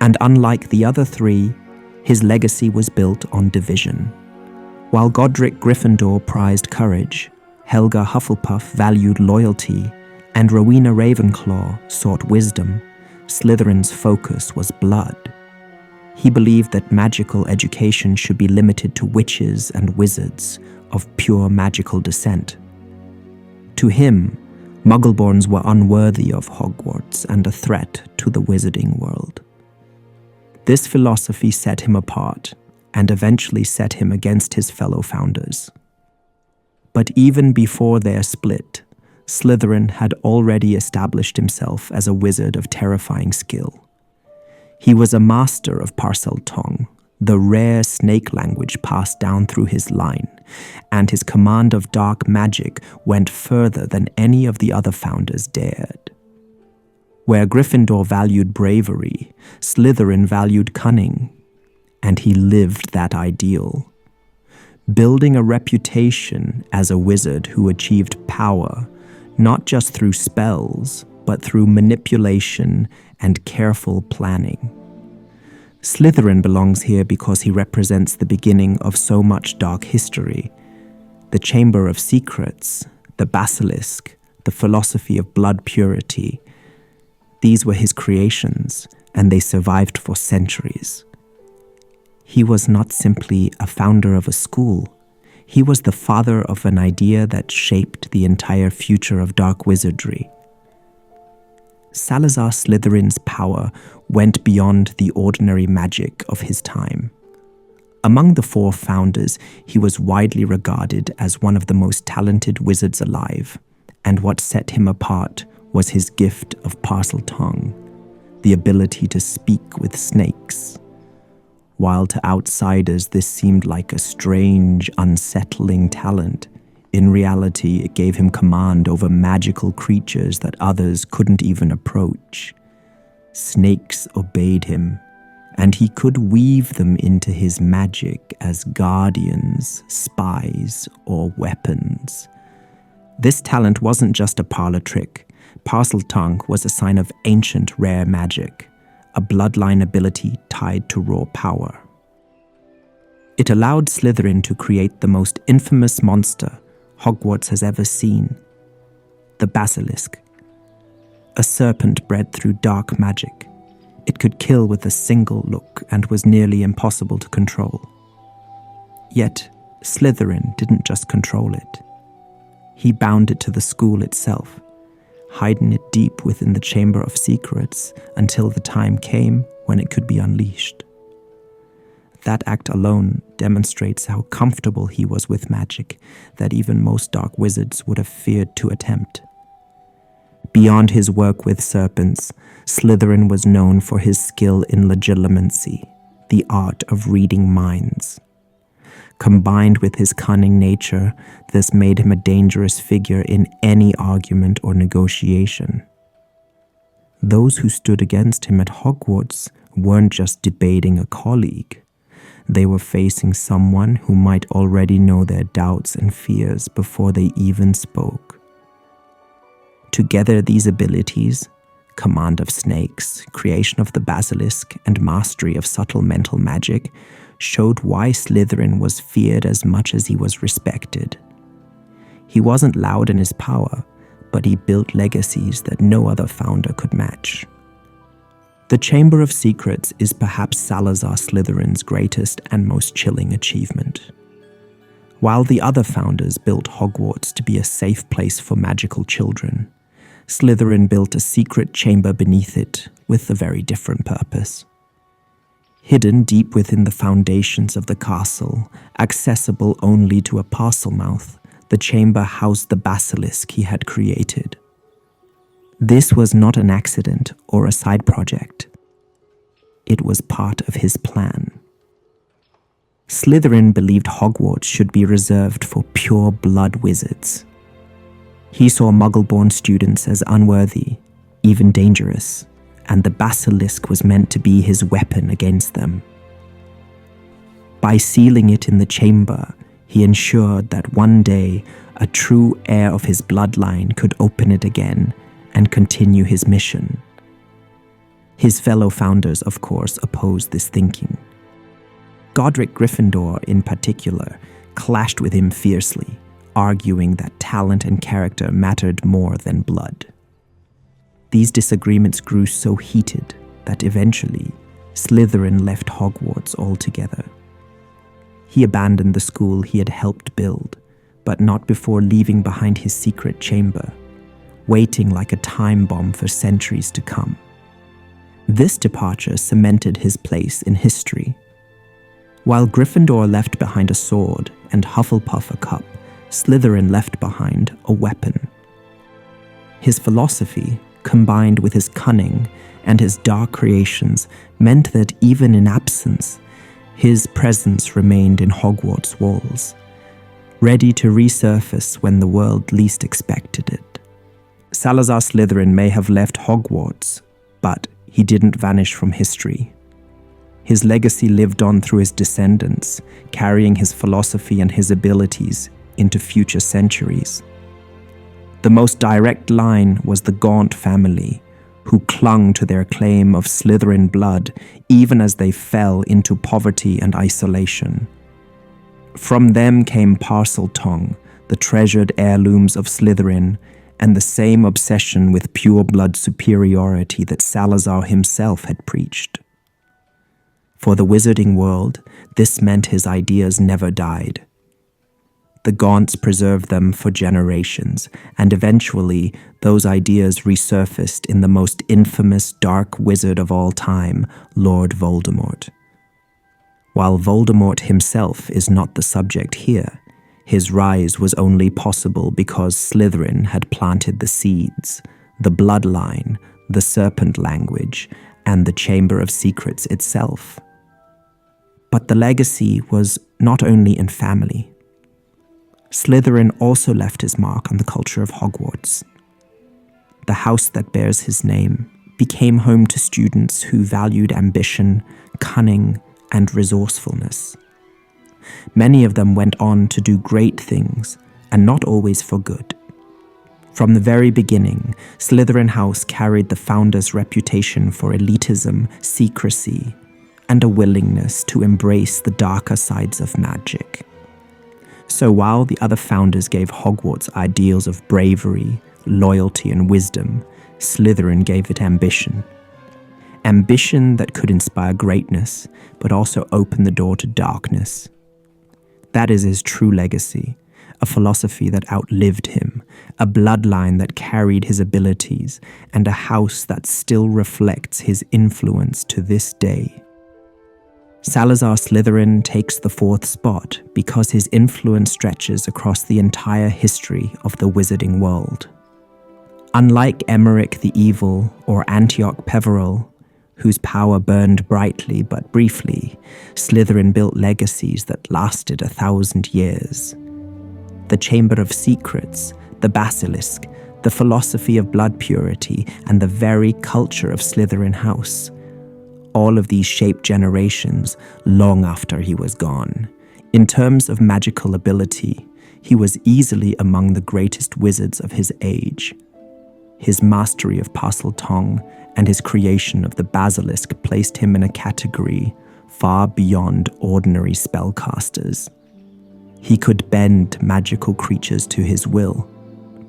and unlike the other 3, his legacy was built on division. While Godric Gryffindor prized courage, Helga Hufflepuff valued loyalty, and Rowena Ravenclaw sought wisdom, Slytherin's focus was blood. He believed that magical education should be limited to witches and wizards of pure magical descent. To him, Muggleborns were unworthy of Hogwarts and a threat to the wizarding world. This philosophy set him apart and eventually set him against his fellow founders. But even before their split, Slytherin had already established himself as a wizard of terrifying skill. He was a master of Parseltongue, the rare snake language passed down through his line, and his command of dark magic went further than any of the other founders dared. Where Gryffindor valued bravery, Slytherin valued cunning, and he lived that ideal, building a reputation as a wizard who achieved power not just through spells, but through manipulation and careful planning. Slytherin belongs here because he represents the beginning of so much dark history. The Chamber of Secrets, the Basilisk, the philosophy of blood purity. These were his creations, and they survived for centuries. He was not simply a founder of a school. He was the father of an idea that shaped the entire future of dark wizardry. Salazar Slytherin's power went beyond the ordinary magic of his time. Among the 4 founders, he was widely regarded as one of the most talented wizards alive, and what set him apart was his gift of Parseltongue, the ability to speak with snakes. While to outsiders this seemed like a strange, unsettling talent, in reality it gave him command over magical creatures that others couldn't even approach. Snakes obeyed him, and he could weave them into his magic as guardians, spies, or weapons. This talent wasn't just a parlor trick. Parseltongue was a sign of ancient rare magic, a bloodline ability tied to raw power. It allowed Slytherin to create the most infamous monster Hogwarts has ever seen, the Basilisk. A serpent bred through dark magic. It could kill with a single look and was nearly impossible to control. Yet, Slytherin didn't just control it. He bound it to the school itself, hiding it deep within the Chamber of Secrets until the time came when it could be unleashed. That act alone demonstrates how comfortable he was with magic that even most dark wizards would have feared to attempt. Beyond his work with serpents, Slytherin was known for his skill in legilimency, the art of reading minds. Combined with his cunning nature, this made him a dangerous figure in any argument or negotiation. Those who stood against him at Hogwarts weren't just debating a colleague. They were facing someone who might already know their doubts and fears before they even spoke. Together, these abilities, command of snakes, creation of the basilisk, and mastery of subtle mental magic, showed why Slytherin was feared as much as he was respected. He wasn't loud in his power, but he built legacies that no other founder could match. The Chamber of Secrets is perhaps Salazar Slytherin's greatest and most chilling achievement. While the other founders built Hogwarts to be a safe place for magical children, Slytherin built a secret chamber beneath it with a very different purpose. Hidden deep within the foundations of the castle, accessible only to a Parselmouth, the chamber housed the basilisk he had created. This was not an accident or a side project. It was part of his plan. Slytherin believed Hogwarts should be reserved for pure-blood wizards. He saw Muggle-born students as unworthy, even dangerous, and the basilisk was meant to be his weapon against them. By sealing it in the chamber, He ensured that one day a true heir of his bloodline could open it again and continue his mission. His fellow founders, of course, opposed this thinking. Godric Gryffindor, in particular, clashed with him fiercely, arguing that talent and character mattered more than blood. These disagreements grew so heated that eventually Slytherin left Hogwarts altogether. He abandoned the school he had helped build, but not before leaving behind his secret chamber, waiting like a time bomb for centuries to come. This departure cemented his place in history. While Gryffindor left behind a sword and Hufflepuff a cup, Slytherin left behind a weapon. His philosophy, combined with his cunning and his dark creations, meant that even in absence, his presence remained in Hogwarts' walls, ready to resurface when the world least expected it. Salazar Slytherin may have left Hogwarts, but he didn't vanish from history. His legacy lived on through his descendants, carrying his philosophy and his abilities into future centuries. The most direct line was the Gaunt family, who clung to their claim of Slytherin blood even as they fell into poverty and isolation. From them came Parseltongue, the treasured heirlooms of Slytherin, and the same obsession with pure blood superiority that Salazar himself had preached. For the wizarding world, this meant his ideas never died. The Gaunts preserved them for generations, and eventually those ideas resurfaced in the most infamous dark wizard of all time, Lord Voldemort. While Voldemort himself is not the subject here, his rise was only possible because Slytherin had planted the seeds, the bloodline, the serpent language, and the Chamber of Secrets itself. But the legacy was not only in family. Slytherin also left his mark on the culture of Hogwarts. The house that bears his name became home to students who valued ambition, cunning, and resourcefulness. Many of them went on to do great things, and not always for good. From the very beginning, Slytherin House carried the founders' reputation for elitism, secrecy, and a willingness to embrace the darker sides of magic. So while the other founders gave Hogwarts ideals of bravery, loyalty, and wisdom, Slytherin gave it ambition. Ambition that could inspire greatness, but also open the door to darkness. That is his true legacy, a philosophy that outlived him, a bloodline that carried his abilities, and a house that still reflects his influence to this day. Salazar Slytherin takes the 4th spot because his influence stretches across the entire history of the wizarding world. Unlike Emeric the Evil or Antioch Peverell, whose power burned brightly but briefly, Slytherin built legacies that lasted 1,000 years. The Chamber of Secrets, the Basilisk, the philosophy of blood purity, and the very culture of Slytherin House. All of these shaped generations long after he was gone. In terms of magical ability, he was easily among the greatest wizards of his age. His mastery of Parseltongue and his creation of the Basilisk placed him in a category far beyond ordinary spellcasters. He could bend magical creatures to his will,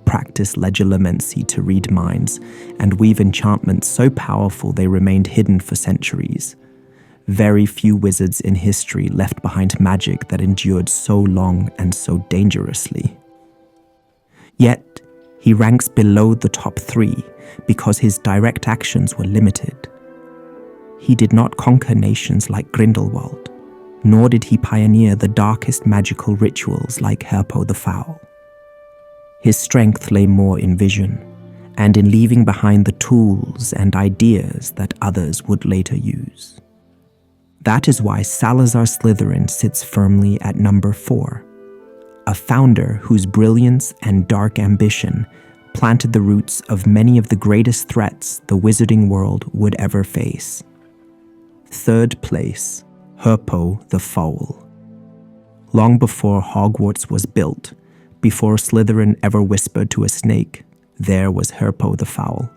practice legilimency to read minds, and weave enchantments so powerful they remained hidden for centuries. Very few wizards in history left behind magic that endured so long and so dangerously. Yet, he ranks below the top 3 because his direct actions were limited. He did not conquer nations like Grindelwald, nor did he pioneer the darkest magical rituals like Herpo the Foul. His strength lay more in vision, and in leaving behind the tools and ideas that others would later use. That is why Salazar Slytherin sits firmly at number 4, a founder whose brilliance and dark ambition planted the roots of many of the greatest threats the wizarding world would ever face. 3rd place, Herpo the Foul. Long before Hogwarts was built, before Slytherin ever whispered to a snake, there was Herpo the Foul.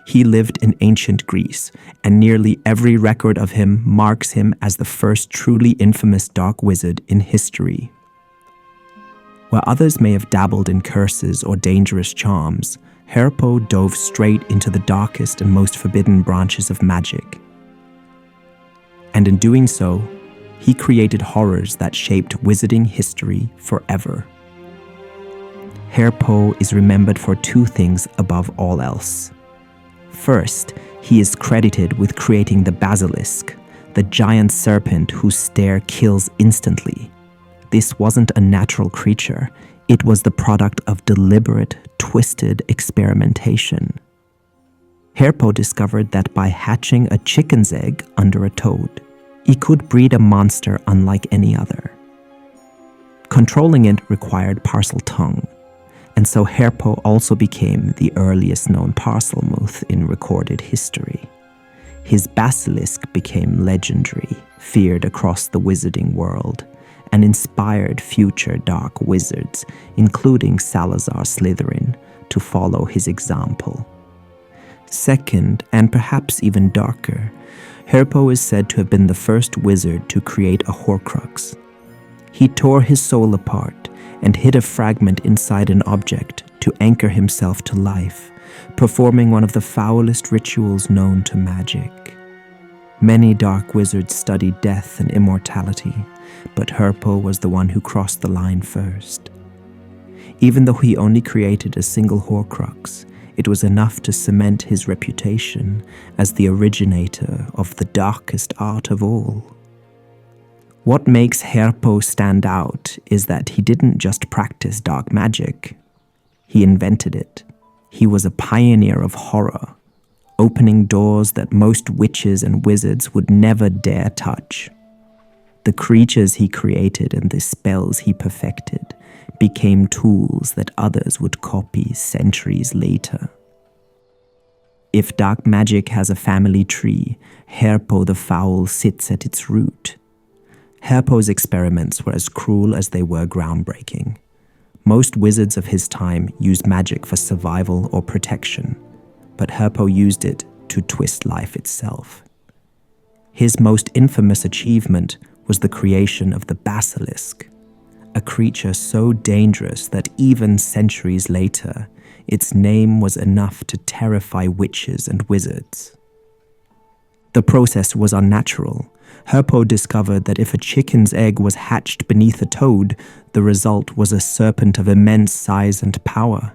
He lived in ancient Greece, and nearly every record of him marks him as the first truly infamous dark wizard in history. Where others may have dabbled in curses or dangerous charms, Herpo dove straight into the darkest and most forbidden branches of magic. And in doing so, he created horrors that shaped wizarding history forever. Herpo is remembered for two things above all else. First, he is credited with creating the basilisk, the giant serpent whose stare kills instantly. This wasn't a natural creature, it was the product of deliberate, twisted experimentation. Herpo discovered that by hatching a chicken's egg under a toad, he could breed a monster unlike any other. Controlling it required Parseltongue, and so Herpo also became the earliest known Parselmouth in recorded history. His basilisk became legendary, feared across the wizarding world, and inspired future dark wizards, including Salazar Slytherin, to follow his example. Second, and perhaps even darker, Herpo is said to have been the first wizard to create a Horcrux. He tore his soul apart and hid a fragment inside an object to anchor himself to life, performing one of the foulest rituals known to magic. Many dark wizards studied death and immortality, but Herpo was the one who crossed the line first. Even though he only created a single Horcrux, it was enough to cement his reputation as the originator of the darkest art of all. What makes Herpo stand out is that he didn't just practice dark magic. He invented it. He was a pioneer of horror, opening doors that most witches and wizards would never dare touch. The creatures he created and the spells he perfected became tools that others would copy centuries later. If dark magic has a family tree, Herpo the Foul sits at its root. Herpo's experiments were as cruel as they were groundbreaking. Most wizards of his time used magic for survival or protection, but Herpo used it to twist life itself. His most infamous achievement was the creation of the basilisk, a creature so dangerous that even centuries later, its name was enough to terrify witches and wizards. The process was unnatural. Herpo discovered that if a chicken's egg was hatched beneath a toad, the result was a serpent of immense size and power.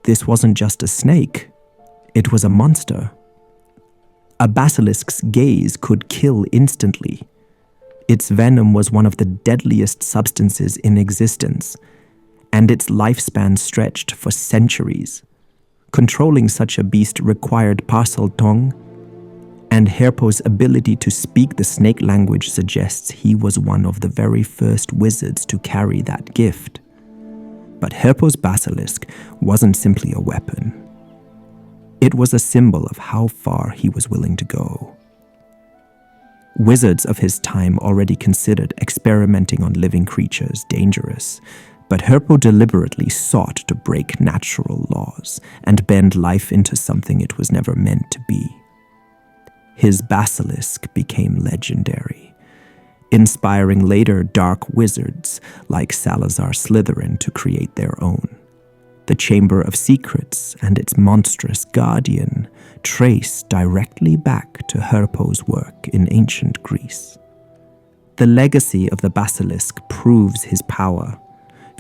This wasn't just a snake, it was a monster. A basilisk's gaze could kill instantly. Its venom was one of the deadliest substances in existence, and its lifespan stretched for centuries. Controlling such a beast required Parseltongue, and Herpo's ability to speak the snake language suggests he was one of the very first wizards to carry that gift. But Herpo's basilisk wasn't simply a weapon. It was a symbol of how far he was willing to go. Wizards of his time already considered experimenting on living creatures dangerous, but Herpo deliberately sought to break natural laws and bend life into something it was never meant to be. His basilisk became legendary, inspiring later dark wizards like Salazar Slytherin to create their own. The Chamber of Secrets and its monstrous guardian trace directly back to Herpo's work in ancient Greece. The legacy of the basilisk proves his power.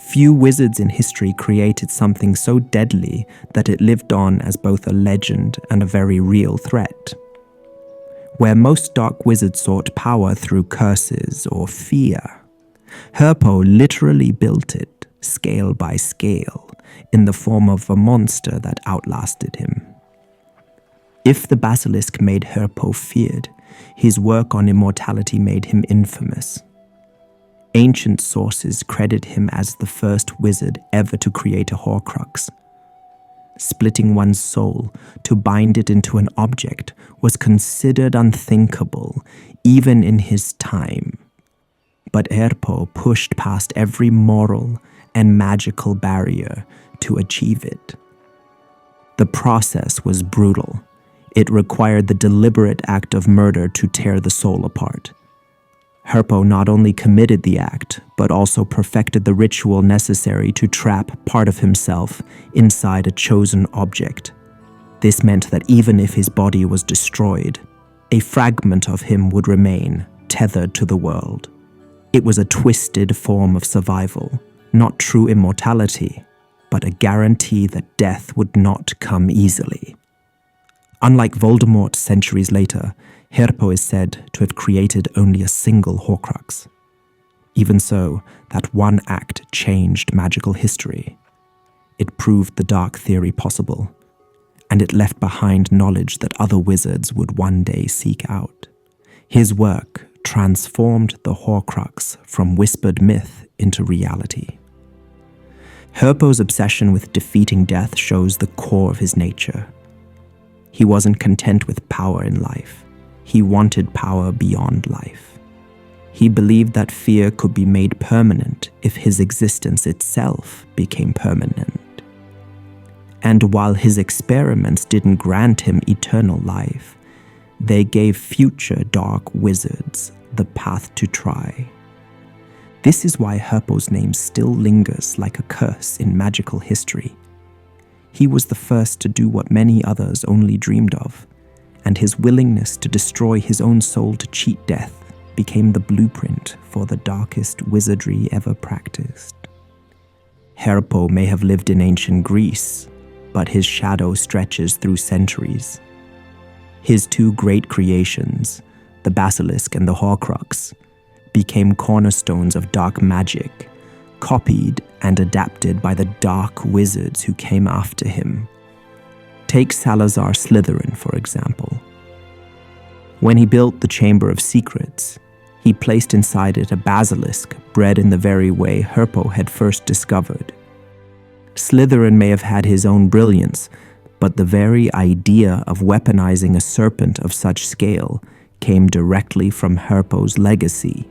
Few wizards in history created something so deadly that it lived on as both a legend and a very real threat. Where most dark wizards sought power through curses or fear, Herpo literally built it, scale by scale, in the form of a monster that outlasted him. If the basilisk made Herpo feared, his work on immortality made him infamous. Ancient sources credit him as the first wizard ever to create a Horcrux. Splitting one's soul to bind it into an object was considered unthinkable, even in his time. but Herpo pushed past every moral and magical barrier to achieve it. The process was brutal. It required the deliberate act of murder to tear the soul apart. Herpo not only committed the act, but also perfected the ritual necessary to trap part of himself inside a chosen object. This meant that even if his body was destroyed, a fragment of him would remain, tethered to the world. It was a twisted form of survival, not true immortality, but a guarantee that death would not come easily. Unlike Voldemort centuries later, Herpo is said to have created only a single Horcrux. Even so, that one act changed magical history. It proved the dark theory possible, and it left behind knowledge that other wizards would one day seek out. His work transformed the Horcrux from whispered myth into reality. Herpo's obsession with defeating death shows the core of his nature. He wasn't content with power in life. He wanted power beyond life. He believed that fear could be made permanent if his existence itself became permanent. And while his experiments didn't grant him eternal life, they gave future dark wizards the path to try. This is why Herpo's name still lingers like a curse in magical history. He was the first to do what many others only dreamed of, and his willingness to destroy his own soul to cheat death became the blueprint for the darkest wizardry ever practiced. Herpo may have lived in ancient Greece, but his shadow stretches through centuries. His two great creations, the Basilisk and the Horcrux, became cornerstones of dark magic, copied and adapted by the dark wizards who came after him. Take Salazar Slytherin, for example. When he built the Chamber of Secrets, he placed inside it a basilisk bred in the very way Herpo had first discovered. Slytherin may have had his own brilliance, but the very idea of weaponizing a serpent of such scale came directly from Herpo's legacy.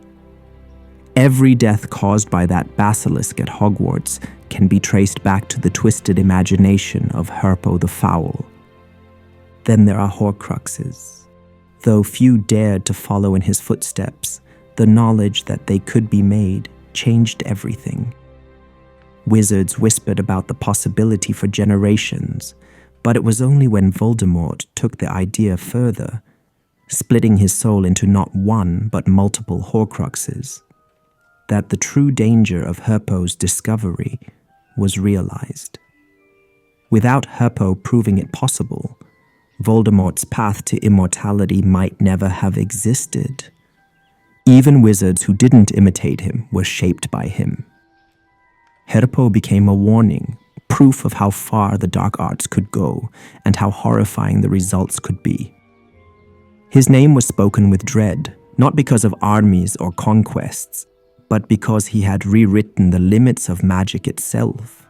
Every death caused by that basilisk at Hogwarts can be traced back to the twisted imagination of Herpo the Foul. Then there are Horcruxes. Though few dared to follow in his footsteps, the knowledge that they could be made changed everything. Wizards whispered about the possibility for generations, but it was only when Voldemort took the idea further, splitting his soul into not one but multiple Horcruxes, that the true danger of Herpo's discovery was realized. Without Herpo proving it possible, Voldemort's path to immortality might never have existed. Even wizards who didn't imitate him were shaped by him. Herpo became a warning, proof of how far the dark arts could go and how horrifying the results could be. His name was spoken with dread, not because of armies or conquests, but because he had rewritten the limits of magic itself.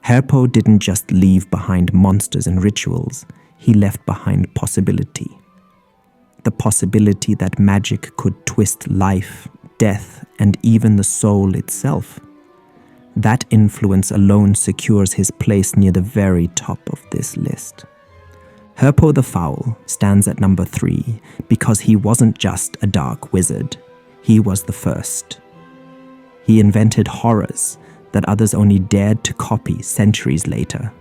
Herpo didn't just leave behind monsters and rituals, he left behind possibility. The possibility that magic could twist life, death, and even the soul itself. That influence alone secures his place near the very top of this list. Herpo the Foul stands at number 3 because he wasn't just a dark wizard. He was the first. He invented horrors that others only dared to copy centuries later.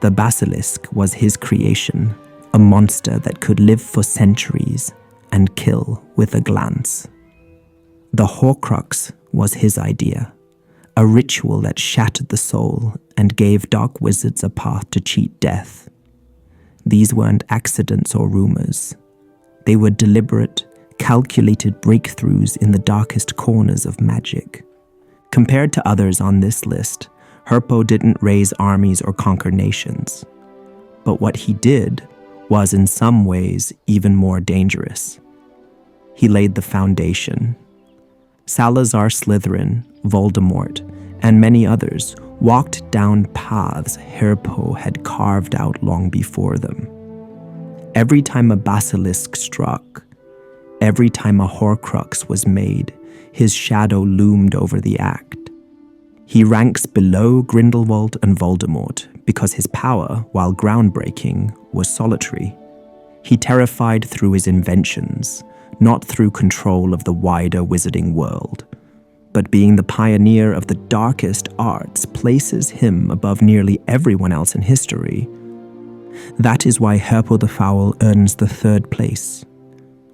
The basilisk was his creation, a monster that could live for centuries and kill with a glance. The Horcrux was his idea, a ritual that shattered the soul and gave dark wizards a path to cheat death. These weren't accidents or rumors. They were deliberate, calculated breakthroughs in the darkest corners of magic. Compared to others on this list, Herpo didn't raise armies or conquer nations. But what he did was in some ways even more dangerous. He laid the foundation. Salazar Slytherin, Voldemort, and many others walked down paths Herpo had carved out long before them. Every time a basilisk struck, Every time a Horcrux was made, his shadow loomed over the act. He ranks below Grindelwald and Voldemort because his power, while groundbreaking, was solitary. He terrified through his inventions, not through control of the wider wizarding world. But being the pioneer of the darkest arts places him above nearly everyone else in history. That is why Herpo the Foul earns the third place.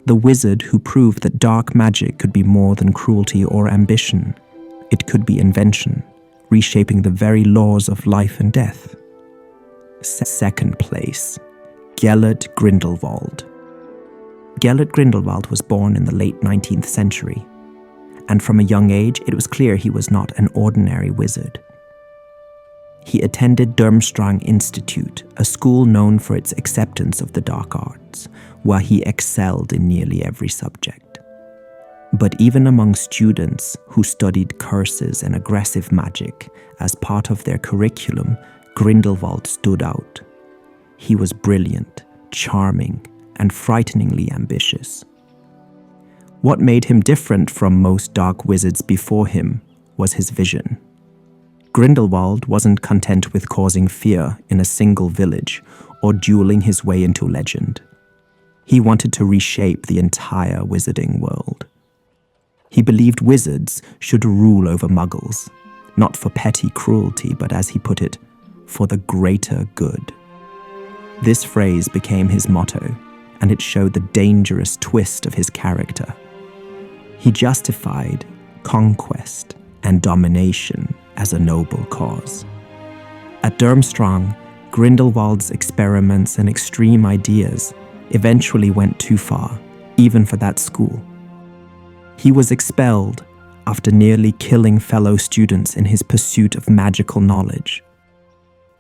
The wizard who proved that dark magic could be more than cruelty or ambition. It could be invention, reshaping the very laws of life and death. Second place, Gellert Grindelwald. Gellert Grindelwald was born in the late 19th century, and from a young age it was clear he was not an ordinary wizard. He attended Durmstrang Institute, a school known for its acceptance of the dark arts, where he excelled in nearly every subject. But even among students who studied curses and aggressive magic as part of their curriculum, Grindelwald stood out. He was brilliant, charming, and frighteningly ambitious. What made him different from most dark wizards before him was his vision. Grindelwald wasn't content with causing fear in a single village or dueling his way into legend. He wanted to reshape the entire wizarding world. He believed wizards should rule over muggles, not for petty cruelty, but as he put it, for the greater good. This phrase became his motto, and it showed the dangerous twist of his character. He justified conquest and domination as a noble cause. At Durmstrang, Grindelwald's experiments and extreme ideas eventually went too far, even for that school. He was expelled after nearly killing fellow students in his pursuit of magical knowledge.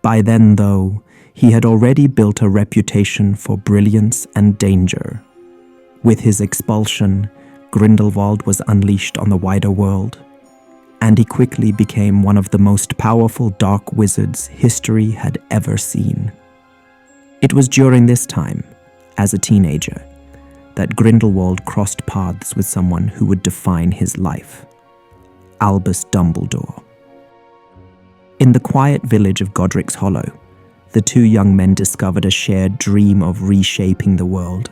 By then, though, he had already built a reputation for brilliance and danger. With his expulsion, Grindelwald was unleashed on the wider world, and he quickly became one of the most powerful dark wizards history had ever seen. It was during this time, as a teenager, that Grindelwald crossed paths with someone who would define his life, Albus Dumbledore. In the quiet village of Godric's Hollow, the two young men discovered a shared dream of reshaping the world.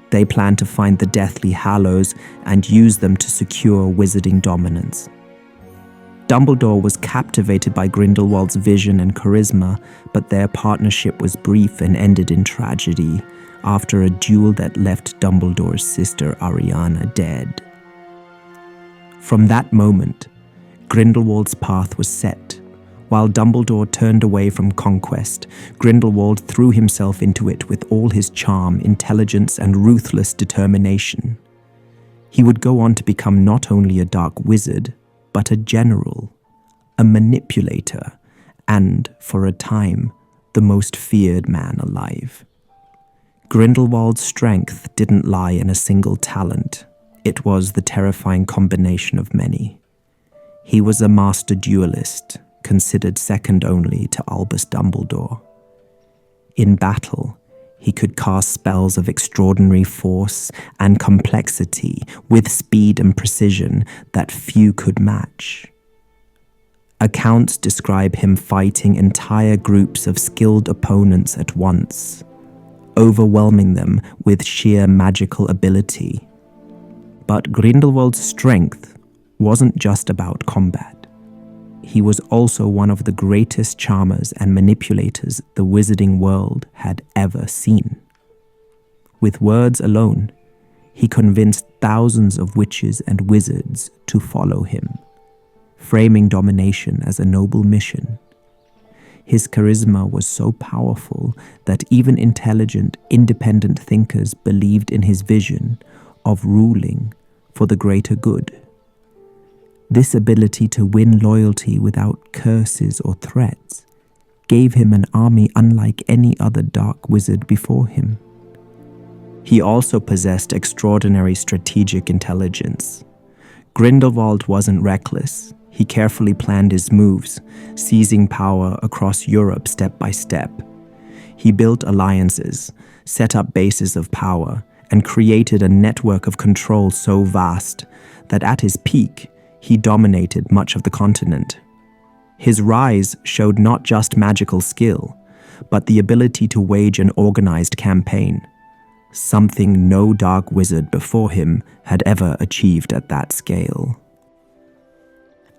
They planned to find the Deathly Hallows and use them to secure wizarding dominance. Dumbledore was captivated by Grindelwald's vision and charisma, but their partnership was brief and ended in tragedy after a duel that left Dumbledore's sister Ariana dead. From that moment, Grindelwald's path was set. While Dumbledore turned away from conquest, Grindelwald threw himself into it with all his charm, intelligence, and ruthless determination. He would go on to become not only a dark wizard, but a general, a manipulator, and, for a time, the most feared man alive. Grindelwald's strength didn't lie in a single talent. It was the terrifying combination of many. He was a master duelist, considered second only to Albus Dumbledore. In battle, he could cast spells of extraordinary force and complexity with speed and precision that few could match. Accounts describe him fighting entire groups of skilled opponents at once, overwhelming them with sheer magical ability. But Grindelwald's strength wasn't just about combat. He was also one of the greatest charmers and manipulators the wizarding world had ever seen. With words alone, he convinced thousands of witches and wizards to follow him, framing domination as a noble mission. His charisma was so powerful that even intelligent, independent thinkers believed in his vision of ruling for the greater good. This ability to win loyalty without curses or threats gave him an army unlike any other dark wizard before him. He also possessed extraordinary strategic intelligence. Grindelwald wasn't reckless. He carefully planned his moves, seizing power across Europe step by step. He built alliances, set up bases of power, and created a network of control so vast that at his peak, he dominated much of the continent. His rise showed not just magical skill, but the ability to wage an organized campaign, something no dark wizard before him had ever achieved at that scale.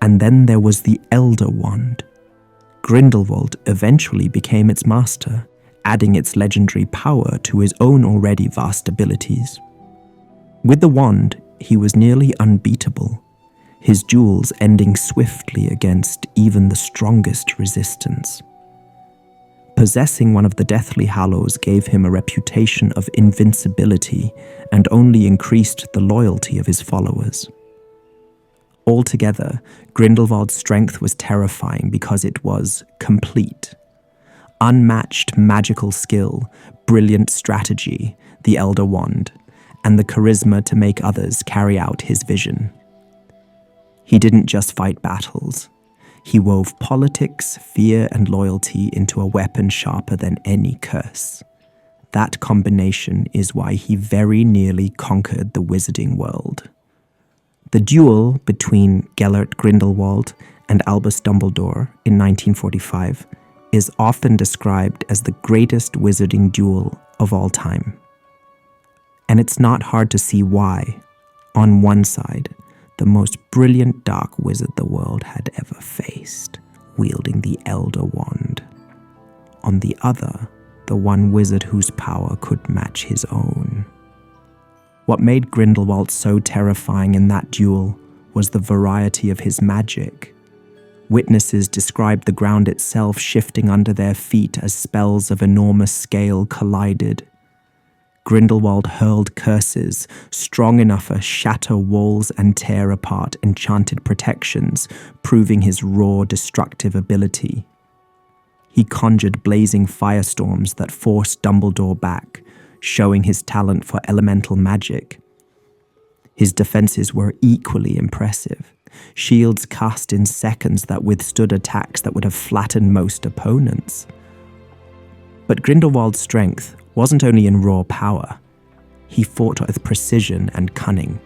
And then there was the Elder Wand. Grindelwald eventually became its master, adding its legendary power to his own already vast abilities. With the wand, he was nearly unbeatable, his duels ending swiftly against even the strongest resistance. Possessing one of the Deathly Hallows gave him a reputation of invincibility and only increased the loyalty of his followers. Altogether, Grindelwald's strength was terrifying because it was complete. Unmatched magical skill, brilliant strategy, the Elder Wand, and the charisma to make others carry out his vision. He didn't just fight battles. He wove politics, fear, and loyalty into a weapon sharper than any curse. That combination is why he very nearly conquered the wizarding world. The duel between Gellert Grindelwald and Albus Dumbledore in 1945 is often described as the greatest wizarding duel of all time. And it's not hard to see why. On one side, the most brilliant dark wizard the world had ever faced, wielding the Elder Wand. On the other, the one wizard whose power could match his own. What made Grindelwald so terrifying in that duel was the variety of his magic. Witnesses described the ground itself shifting under their feet as spells of enormous scale collided. Grindelwald hurled curses strong enough to shatter walls and tear apart enchanted protections, proving his raw, destructive ability. He conjured blazing firestorms that forced Dumbledore back, showing his talent for elemental magic. His defenses were equally impressive. Shields cast in seconds that withstood attacks that would have flattened most opponents. But Grindelwald's strength wasn't only in raw power. He fought with precision and cunning.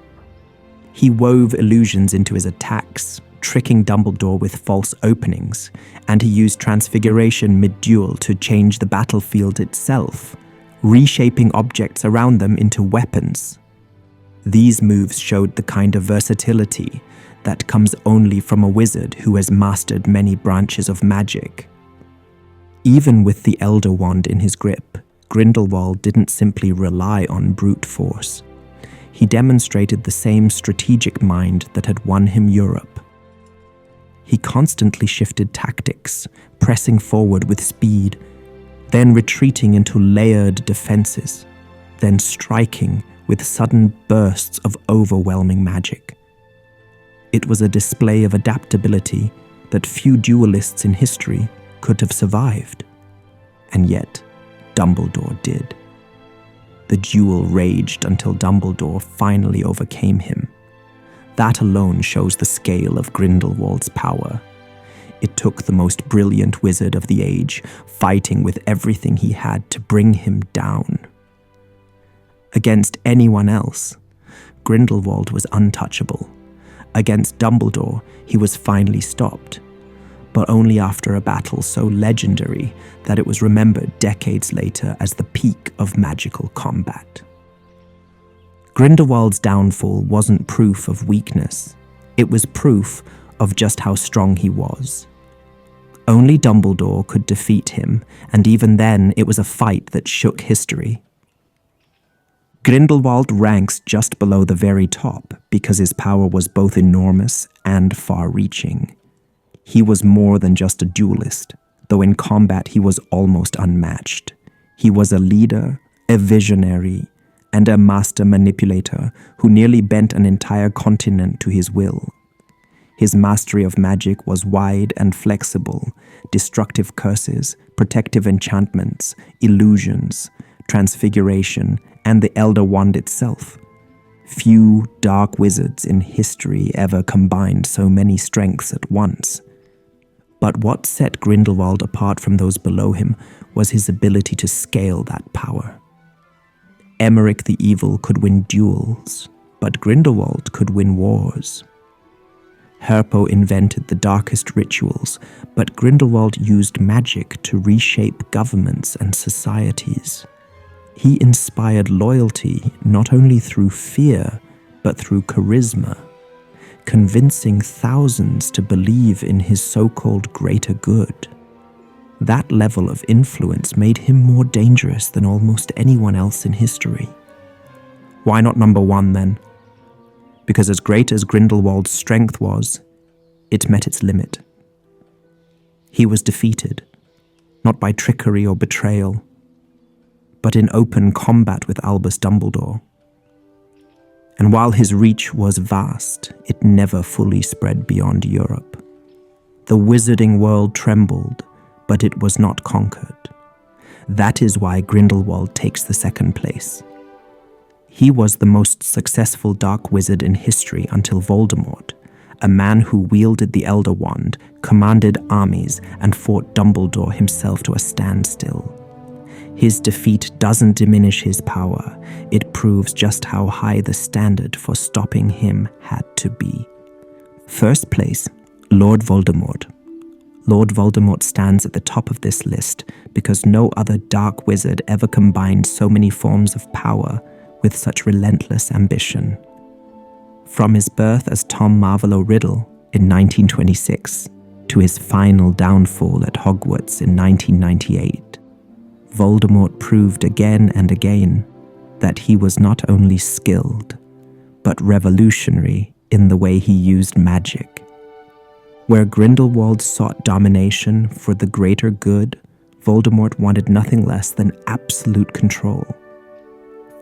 He wove illusions into his attacks, tricking Dumbledore with false openings, and he used transfiguration mid-duel to change the battlefield itself, reshaping objects around them into weapons. These moves showed the kind of versatility that comes only from a wizard who has mastered many branches of magic. Even with the Elder Wand in his grip, Grindelwald didn't simply rely on brute force. He demonstrated the same strategic mind that had won him Europe. He constantly shifted tactics, pressing forward with speed, then retreating into layered defenses, then striking with sudden bursts of overwhelming magic. It was a display of adaptability that few duelists in history could have survived. And yet, Dumbledore did. The duel raged until Dumbledore finally overcame him. That alone shows the scale of Grindelwald's power. It took the most brilliant wizard of the age, fighting with everything he had to bring him down. Against anyone else, Grindelwald was untouchable. Against Dumbledore, he was finally stopped, but only after a battle so legendary that it was remembered decades later as the peak of magical combat. Grindelwald's downfall wasn't proof of weakness. It was proof of just how strong he was. Only Dumbledore could defeat him, and even then it was a fight that shook history. Grindelwald ranks just below the very top because his power was both enormous and far-reaching. He was more than just a duelist, though in combat he was almost unmatched. He was a leader, a visionary, and a master manipulator who nearly bent an entire continent to his will. His mastery of magic was wide and flexible: destructive curses, protective enchantments, illusions, transfiguration, and the Elder Wand itself. Few dark wizards in history ever combined so many strengths at once. But what set Grindelwald apart from those below him was his ability to scale that power. Emmerich the Evil could win duels, but Grindelwald could win wars. Herpo invented the darkest rituals, but Grindelwald used magic to reshape governments and societies. He inspired loyalty not only through fear, but through charisma, convincing thousands to believe in his so-called greater good. That level of influence made him more dangerous than almost anyone else in history. Why not number one then? Because as great as Grindelwald's strength was, it met its limit. He was defeated, not by trickery or betrayal, but in open combat with Albus Dumbledore. And while his reach was vast, it never fully spread beyond Europe. The wizarding world trembled, but it was not conquered. That is why Grindelwald takes the second place. He was the most successful dark wizard in history until Voldemort, a man who wielded the Elder Wand, commanded armies, and fought Dumbledore himself to a standstill. His defeat doesn't diminish his power, it proves just how high the standard for stopping him had to be. First place, Lord Voldemort. Lord Voldemort stands at the top of this list because no other dark wizard ever combined so many forms of power with such relentless ambition. From his birth as Tom Marvolo Riddle in 1926 to his final downfall at Hogwarts in 1998, Voldemort proved again and again that he was not only skilled, but revolutionary in the way he used magic. Where Grindelwald sought domination for the greater good, Voldemort wanted nothing less than absolute control,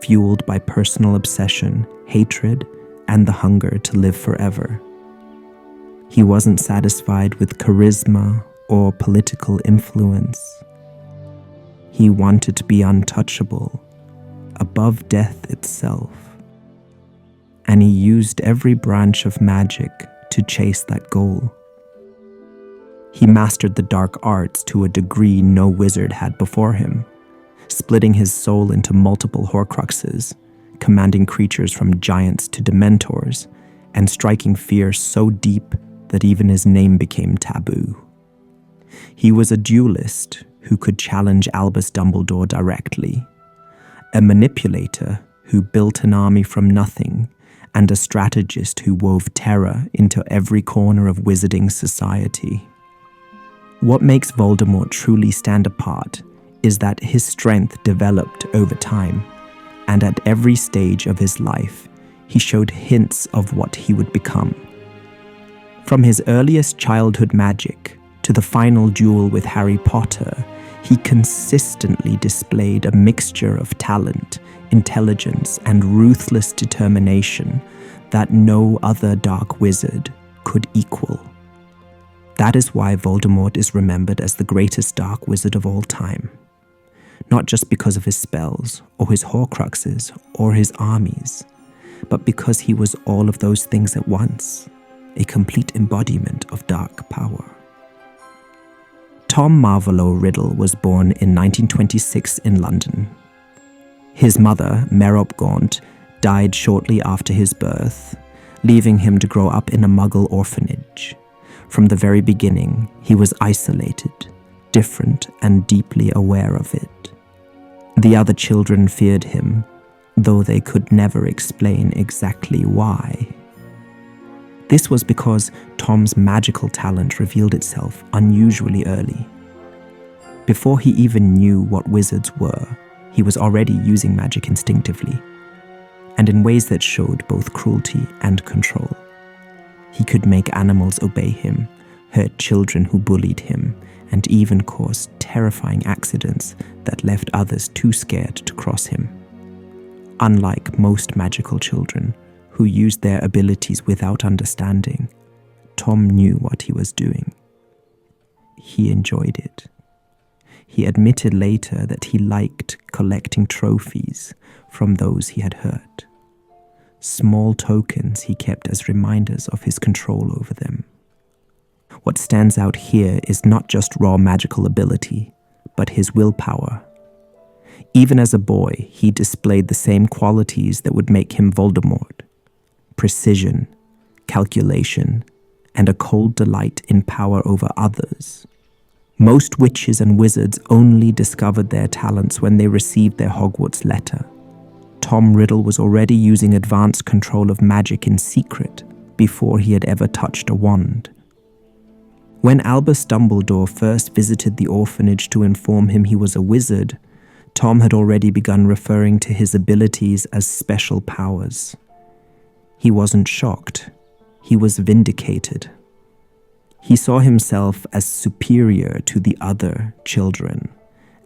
fueled by personal obsession, hatred, and the hunger to live forever. He wasn't satisfied with charisma or political influence. He wanted to be untouchable, above death itself. And he used every branch of magic to chase that goal. He mastered the dark arts to a degree no wizard had before him, splitting his soul into multiple Horcruxes, commanding creatures from giants to dementors, and striking fear so deep that even his name became taboo. He was a duelist who could challenge Albus Dumbledore directly, a manipulator who built an army from nothing, and a strategist who wove terror into every corner of wizarding society. What makes Voldemort truly stand apart is that his strength developed over time, and at every stage of his life, he showed hints of what he would become. From his earliest childhood magic to the final duel with Harry Potter, he consistently displayed a mixture of talent, intelligence, and ruthless determination that no other dark wizard could equal. That is why Voldemort is remembered as the greatest dark wizard of all time. Not just because of his spells, or his Horcruxes, or his armies, but because he was all of those things at once, a complete embodiment of dark power. Tom Marvolo Riddle was born in 1926 in London. His mother, Merope Gaunt, died shortly after his birth, leaving him to grow up in a Muggle orphanage. From the very beginning, he was isolated, different, and deeply aware of it. The other children feared him, though they could never explain exactly why. This was because Tom's magical talent revealed itself unusually early. Before he even knew what wizards were, he was already using magic instinctively, and in ways that showed both cruelty and control. He could make animals obey him, hurt children who bullied him, and even cause terrifying accidents that left others too scared to cross him. Unlike most magical children, who used their abilities without understanding, Tom knew what he was doing. He enjoyed it. He admitted later that he liked collecting trophies from those he had hurt. Small tokens he kept as reminders of his control over them. What stands out here is not just raw magical ability, but his willpower. Even as a boy, he displayed the same qualities that would make him Voldemort: precision, calculation, and a cold delight in power over others. Most witches and wizards only discovered their talents when they received their Hogwarts letter. Tom Riddle was already using advanced control of magic in secret before he had ever touched a wand. When Albus Dumbledore first visited the orphanage to inform him he was a wizard, Tom had already begun referring to his abilities as special powers. He wasn't shocked. He was vindicated. He saw himself as superior to the other children,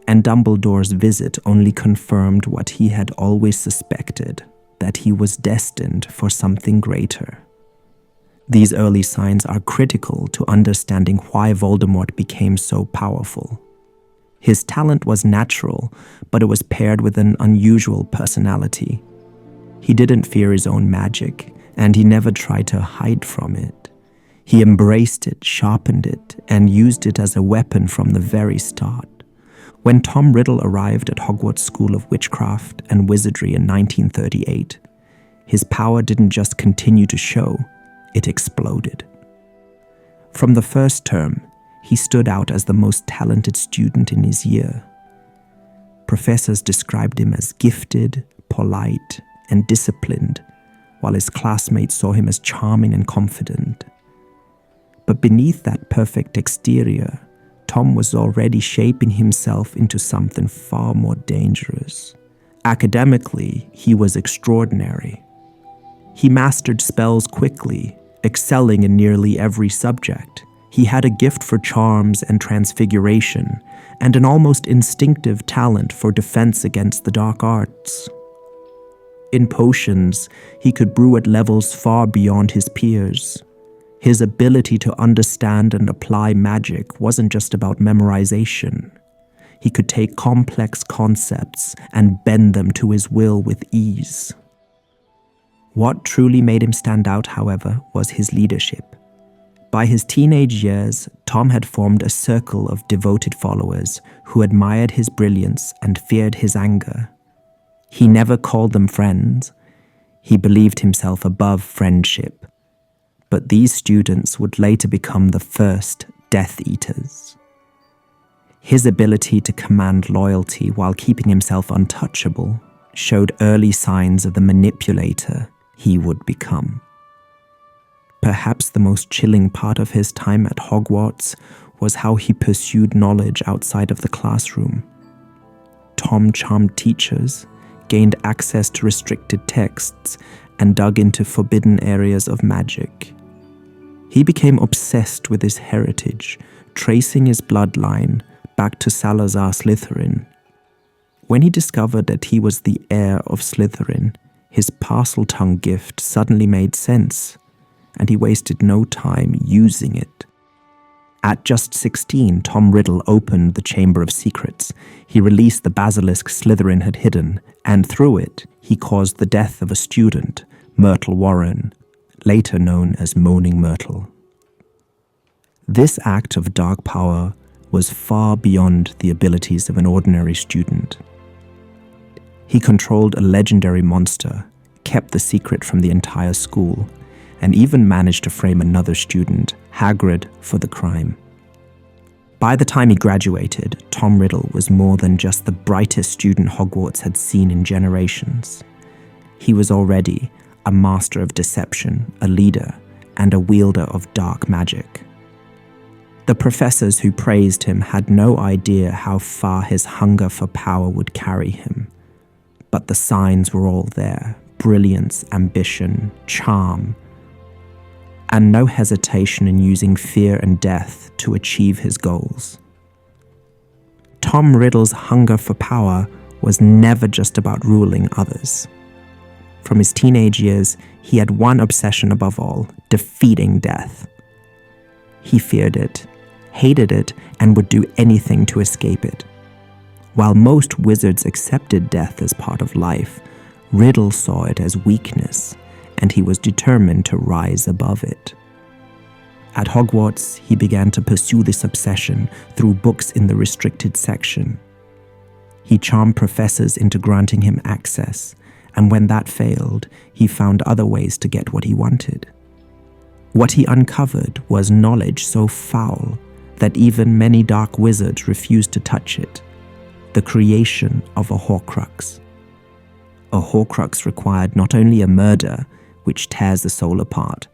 and Dumbledore's visit only confirmed what he had always suspected, that he was destined for something greater. These early signs are critical to understanding why Voldemort became so powerful. His talent was natural, but it was paired with an unusual personality. He didn't fear his own magic, and he never tried to hide from it. He embraced it, sharpened it, and used it as a weapon from the very start. When Tom Riddle arrived at Hogwarts School of Witchcraft and Wizardry in 1938, his power didn't just continue to show, it exploded. From the first term, he stood out as the most talented student in his year. Professors described him as gifted, polite, and disciplined, while his classmates saw him as charming and confident. But beneath that perfect exterior, Tom was already shaping himself into something far more dangerous. Academically, he was extraordinary. He mastered spells quickly, excelling in nearly every subject. He had a gift for charms and transfiguration, and an almost instinctive talent for defense against the dark arts. In potions, he could brew at levels far beyond his peers. His ability to understand and apply magic wasn't just about memorization. He could take complex concepts and bend them to his will with ease. What truly made him stand out, however, was his leadership. By his teenage years, Tom had formed a circle of devoted followers who admired his brilliance and feared his anger. He never called them friends. He believed himself above friendship. But these students would later become the first Death Eaters. His ability to command loyalty while keeping himself untouchable showed early signs of the manipulator he would become. Perhaps the most chilling part of his time at Hogwarts was how he pursued knowledge outside of the classroom. Tom charmed teachers, gained access to restricted texts, and dug into forbidden areas of magic. He became obsessed with his heritage, tracing his bloodline back to Salazar Slytherin. When he discovered that he was the heir of Slytherin, his Parseltongue gift suddenly made sense, and he wasted no time using it. At just 16, Tom Riddle opened the Chamber of Secrets. He released the basilisk Slytherin had hidden, and through it, he caused the death of a student, Myrtle Warren, later known as Moaning Myrtle. This act of dark power was far beyond the abilities of an ordinary student. He controlled a legendary monster, kept the secret from the entire school, and even managed to frame another student, Hagrid, for the crime. By the time he graduated, Tom Riddle was more than just the brightest student Hogwarts had seen in generations. He was already a master of deception, a leader, and a wielder of dark magic. The professors who praised him had no idea how far his hunger for power would carry him. But the signs were all there: brilliance, ambition, charm, and no hesitation in using fear and death to achieve his goals. Tom Riddle's hunger for power was never just about ruling others. From his teenage years, he had one obsession above all: defeating death. He feared it, hated it, and would do anything to escape it. While most wizards accepted death as part of life, Riddle saw it as weakness, and he was determined to rise above it. At Hogwarts, he began to pursue this obsession through books in the restricted section. He charmed professors into granting him access, and when that failed, he found other ways to get what he wanted. What he uncovered was knowledge so foul that even many dark wizards refused to touch it: the creation of a Horcrux. A Horcrux required not only a murder, which tears the soul apart,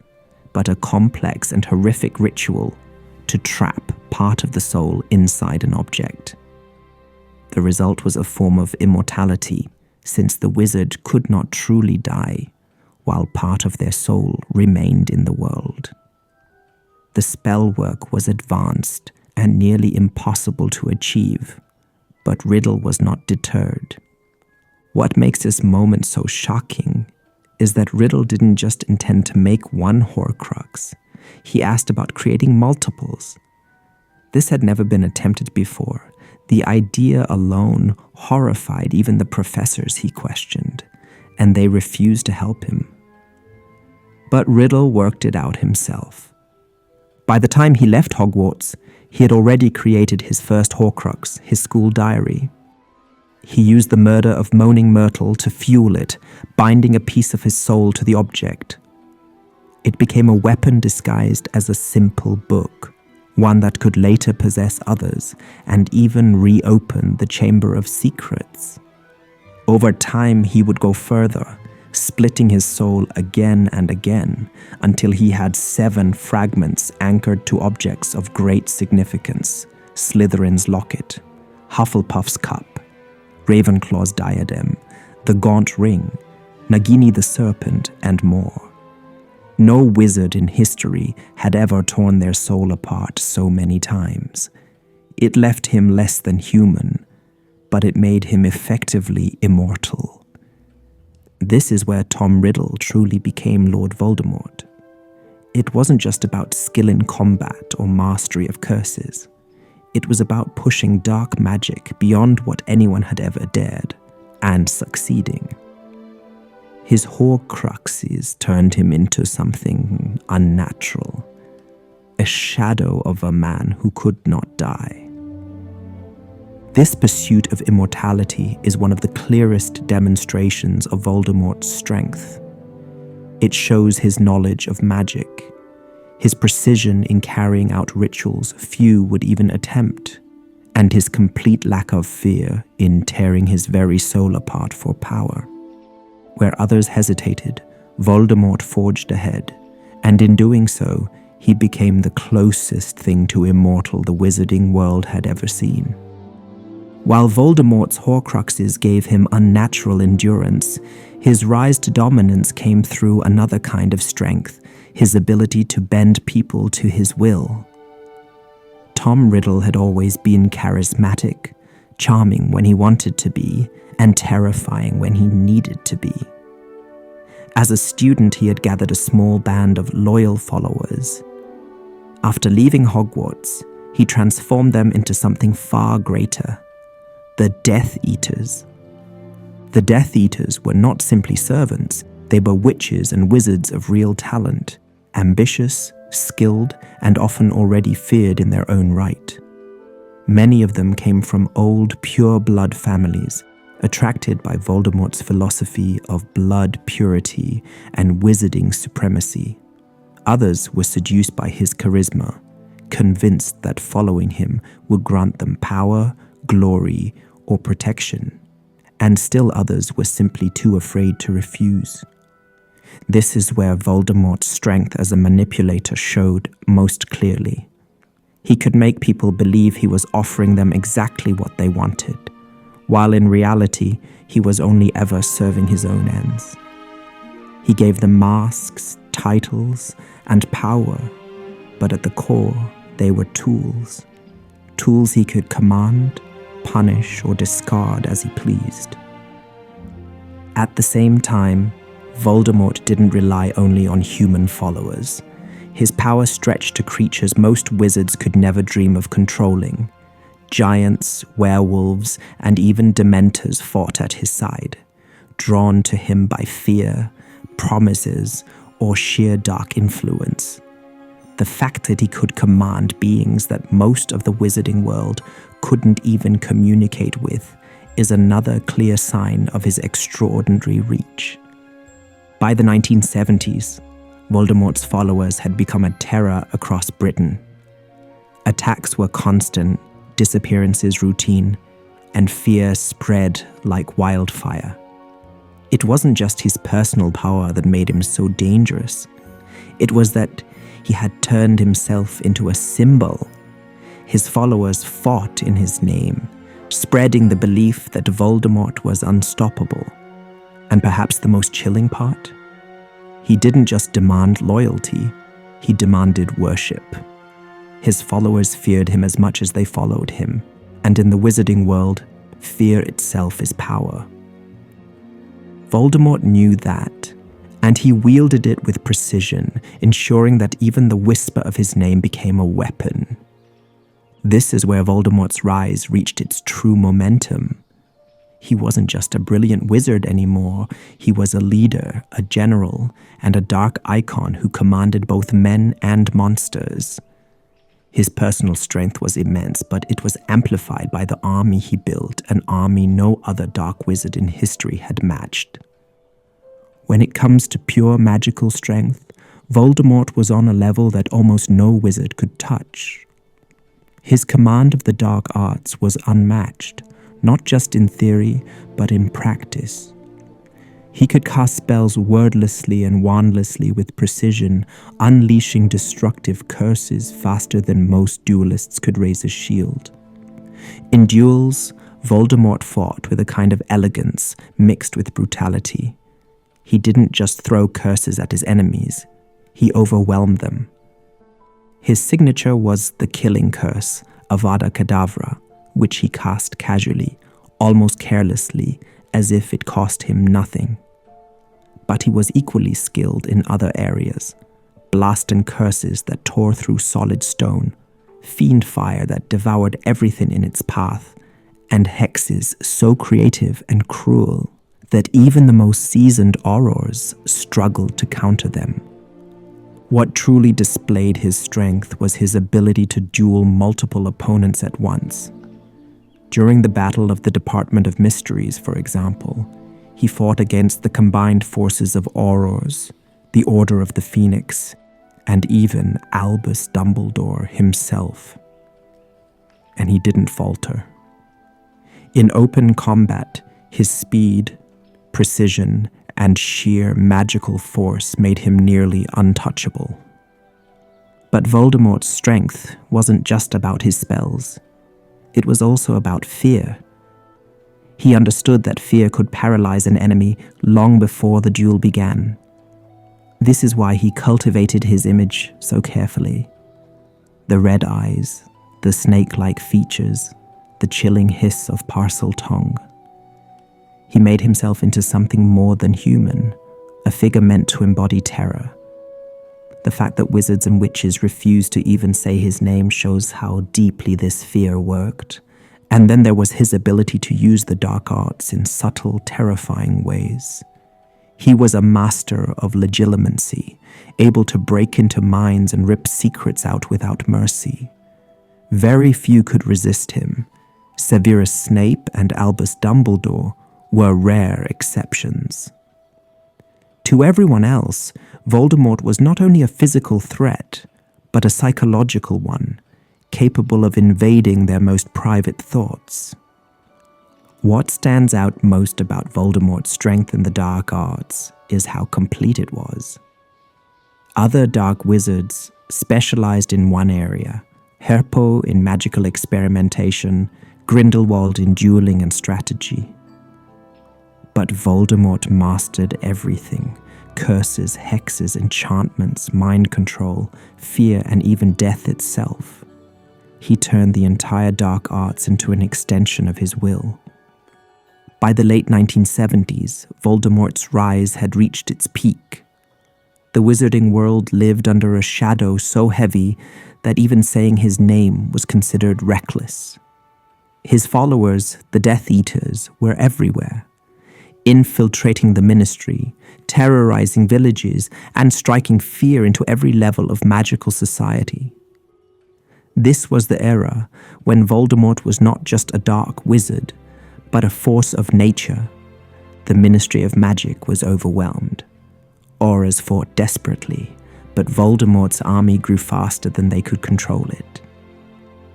but a complex and horrific ritual to trap part of the soul inside an object. The result was a form of immortality, since the wizard could not truly die, while part of their soul remained in the world. The spell work was advanced and nearly impossible to achieve, but Riddle was not deterred. What makes this moment so shocking is that Riddle didn't just intend to make one Horcrux. He asked about creating multiples. This had never been attempted before. The idea alone horrified even the professors he questioned, and they refused to help him. But Riddle worked it out himself. By the time he left Hogwarts, he had already created his first Horcrux, his school diary. He used the murder of Moaning Myrtle to fuel it, binding a piece of his soul to the object. It became a weapon disguised as a simple book, one that could later possess others and even reopen the Chamber of Secrets. Over time, he would go further, splitting his soul again and again until he had 7 fragments anchored to objects of great significance: Slytherin's locket, Hufflepuff's cup, Ravenclaw's diadem, the Gaunt Ring, Nagini the serpent, and more. No wizard in history had ever torn their soul apart so many times. It left him less than human, but it made him effectively immortal. This is where Tom Riddle truly became Lord Voldemort. It wasn't just about skill in combat or mastery of curses. It was about pushing dark magic beyond what anyone had ever dared, and succeeding. His Horcruxes turned him into something unnatural, a shadow of a man who could not die. This pursuit of immortality is one of the clearest demonstrations of Voldemort's strength. It shows his knowledge of magic, his precision in carrying out rituals few would even attempt, and his complete lack of fear in tearing his very soul apart for power. Where others hesitated, Voldemort forged ahead, and in doing so, he became the closest thing to immortal the wizarding world had ever seen. While Voldemort's Horcruxes gave him unnatural endurance, his rise to dominance came through another kind of strength: his ability to bend people to his will. Tom Riddle had always been charismatic, charming when he wanted to be, and terrifying when he needed to be. As a student, he had gathered a small band of loyal followers. After leaving Hogwarts, he transformed them into something far greater: the Death Eaters. The Death Eaters were not simply servants. They were witches and wizards of real talent, ambitious, skilled, and often already feared in their own right. Many of them came from old, pure-blood families, attracted by Voldemort's philosophy of blood purity and wizarding supremacy. Others were seduced by his charisma, convinced that following him would grant them power, glory, or protection, and still others were simply too afraid to refuse. This is where Voldemort's strength as a manipulator showed most clearly. He could make people believe he was offering them exactly what they wanted, while in reality, he was only ever serving his own ends. He gave them masks, titles, and power, but at the core, they were tools. Tools he could command, punish, or discard as he pleased. At the same time, Voldemort didn't rely only on human followers. His power stretched to creatures most wizards could never dream of controlling. Giants, werewolves, and even Dementors fought at his side, drawn to him by fear, promises, or sheer dark influence. The fact that he could command beings that most of the wizarding world couldn't even communicate with is another clear sign of his extraordinary reach. By the 1970s, Voldemort's followers had become a terror across Britain. Attacks were constant, disappearances routine, and fear spread like wildfire. It wasn't just his personal power that made him so dangerous. It was that he had turned himself into a symbol. His followers fought in his name, spreading the belief that Voldemort was unstoppable. And perhaps the most chilling part? He didn't just demand loyalty, he demanded worship. His followers feared him as much as they followed him, and in the wizarding world, fear itself is power. Voldemort knew that, and he wielded it with precision, ensuring that even the whisper of his name became a weapon. This is where Voldemort's rise reached its true momentum. He wasn't just a brilliant wizard anymore, he was a leader, a general, and a dark icon who commanded both men and monsters. His personal strength was immense, but it was amplified by the army he built, an army no other dark wizard in history had matched. When it comes to pure magical strength, Voldemort was on a level that almost no wizard could touch. His command of the dark arts was unmatched, not just in theory, but in practice. He could cast spells wordlessly and wandlessly with precision, unleashing destructive curses faster than most duelists could raise a shield. In duels, Voldemort fought with a kind of elegance mixed with brutality. He didn't just throw curses at his enemies, he overwhelmed them. His signature was the killing curse, Avada Kedavra, which he cast casually, almost carelessly, as if it cost him nothing. But he was equally skilled in other areas, blasting curses that tore through solid stone, fiend fire that devoured everything in its path, and hexes so creative and cruel that even the most seasoned aurors struggled to counter them. What truly displayed his strength was his ability to duel multiple opponents at once. During the Battle of the Department of Mysteries, for example, he fought against the combined forces of Aurors, the Order of the Phoenix, and even Albus Dumbledore himself. And he didn't falter. In open combat, his speed, precision, and sheer magical force made him nearly untouchable. But Voldemort's strength wasn't just about his spells. It was also about fear. He understood that fear could paralyze an enemy long before the duel began. This is why he cultivated his image so carefully. The red eyes, the snake-like features, the chilling hiss of Parseltongue. He made himself into something more than human, a figure meant to embody terror. The fact that wizards and witches refused to even say his name shows how deeply this fear worked. And then there was his ability to use the dark arts in subtle, terrifying ways. He was a master of legilimency, able to break into minds and rip secrets out without mercy. Very few could resist him. Severus Snape and Albus Dumbledore were rare exceptions. To everyone else, Voldemort was not only a physical threat, but a psychological one, capable of invading their most private thoughts. What stands out most about Voldemort's strength in the dark arts is how complete it was. Other dark wizards specialized in one area, Herpo in magical experimentation, Grindelwald in dueling and strategy. But Voldemort mastered everything: curses, hexes, enchantments, mind control, fear, and even death itself. He turned the entire dark arts into an extension of his will. By the late 1970s, Voldemort's rise had reached its peak. The wizarding world lived under a shadow so heavy that even saying his name was considered reckless. His followers, the Death Eaters, were everywhere, infiltrating the ministry, terrorizing villages, and striking fear into every level of magical society. This was the era when Voldemort was not just a dark wizard, but a force of nature, the Ministry of Magic was overwhelmed. Aurors fought desperately, but Voldemort's army grew faster than they could control it.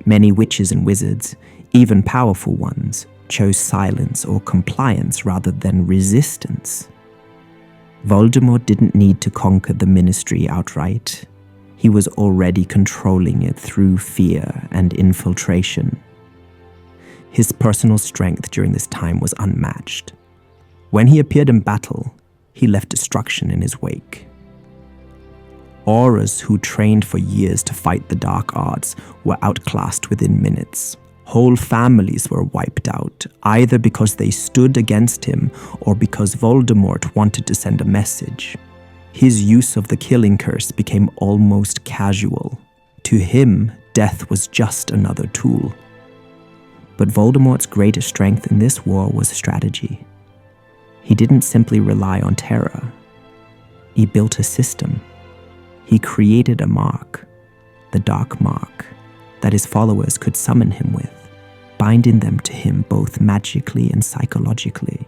Many witches and wizards, even powerful ones, chose silence or compliance rather than resistance. Voldemort didn't need to conquer the Ministry outright. He was already controlling it through fear and infiltration. His personal strength during this time was unmatched. When he appeared in battle, he left destruction in his wake. Aurors who trained for years to fight the dark arts were outclassed within minutes. Whole families were wiped out, either because they stood against him or because Voldemort wanted to send a message. His use of the killing curse became almost casual. To him, death was just another tool. But Voldemort's greatest strength in this war was strategy. He didn't simply rely on terror. He built a system. He created a mark, the Dark Mark, that his followers could summon him with, binding them to him both magically and psychologically.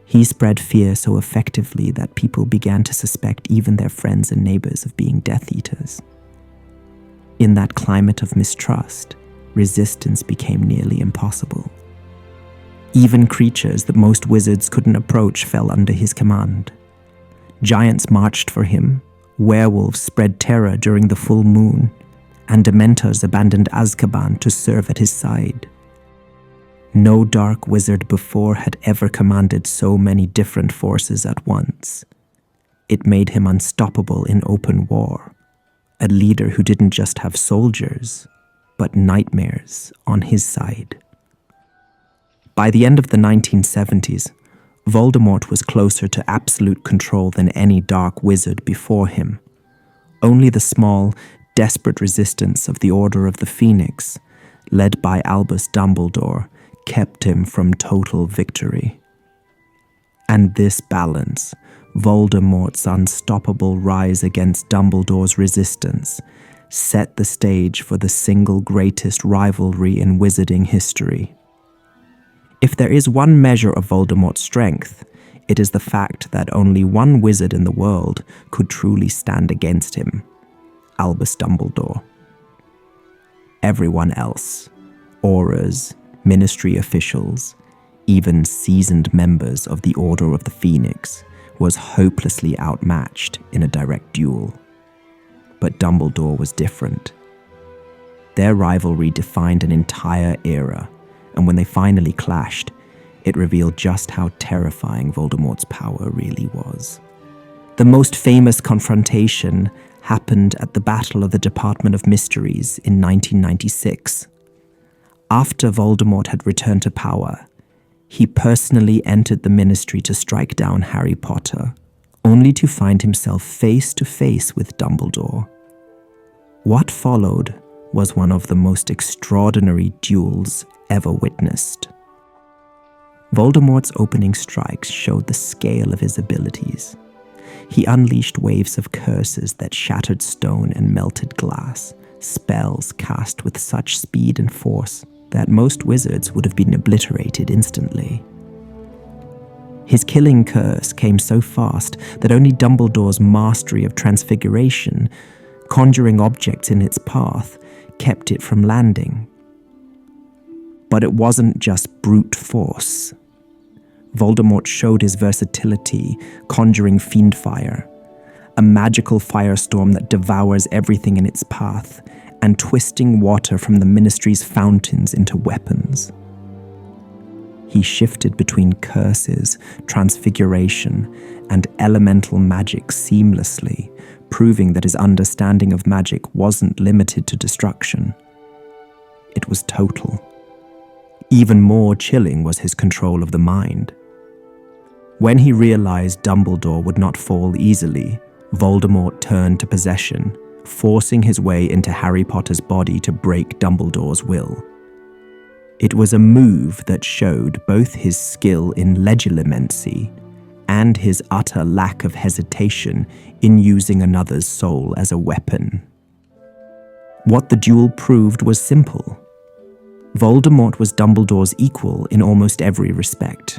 He spread fear so effectively that people began to suspect even their friends and neighbors of being Death Eaters. In that climate of mistrust, resistance became nearly impossible. Even creatures that most wizards couldn't approach fell under his command. Giants marched for him, werewolves spread terror during the full moon, and Dementors abandoned Azkaban to serve at his side. No dark wizard before had ever commanded so many different forces at once. It made him unstoppable in open war, a leader who didn't just have soldiers, but nightmares on his side. By the end of the 1970s, Voldemort was closer to absolute control than any dark wizard before him. Only the small, desperate resistance of the Order of the Phoenix, led by Albus Dumbledore, kept him from total victory. And this balance, Voldemort's unstoppable rise against Dumbledore's resistance, set the stage for the single greatest rivalry in wizarding history. If there is one measure of Voldemort's strength, it is the fact that only one wizard in the world could truly stand against him, Albus Dumbledore. Everyone else, Aurors, Ministry officials, even seasoned members of the Order of the Phoenix, was hopelessly outmatched in a direct duel. But Dumbledore was different. Their rivalry defined an entire era, and when they finally clashed, it revealed just how terrifying Voldemort's power really was. The most famous confrontation happened at the Battle of the Department of Mysteries in 1996. After Voldemort had returned to power, he personally entered the Ministry to strike down Harry Potter, only to find himself face to face with Dumbledore. What followed was one of the most extraordinary duels ever witnessed. Voldemort's opening strikes showed the scale of his abilities. He unleashed waves of curses that shattered stone and melted glass, spells cast with such speed and force that most wizards would have been obliterated instantly. His killing curse came so fast that only Dumbledore's mastery of transfiguration, conjuring objects in its path, kept it from landing. But it wasn't just brute force. Voldemort showed his versatility, conjuring Fiendfire, a magical firestorm that devours everything in its path, and twisting water from the Ministry's fountains into weapons. He shifted between curses, transfiguration, and elemental magic seamlessly, proving that his understanding of magic wasn't limited to destruction. It was total. Even more chilling was his control of the mind. When he realized Dumbledore would not fall easily, Voldemort turned to possession, forcing his way into Harry Potter's body to break Dumbledore's will. It was a move that showed both his skill in legilimency and his utter lack of hesitation in using another's soul as a weapon. What the duel proved was simple. Voldemort was Dumbledore's equal in almost every respect.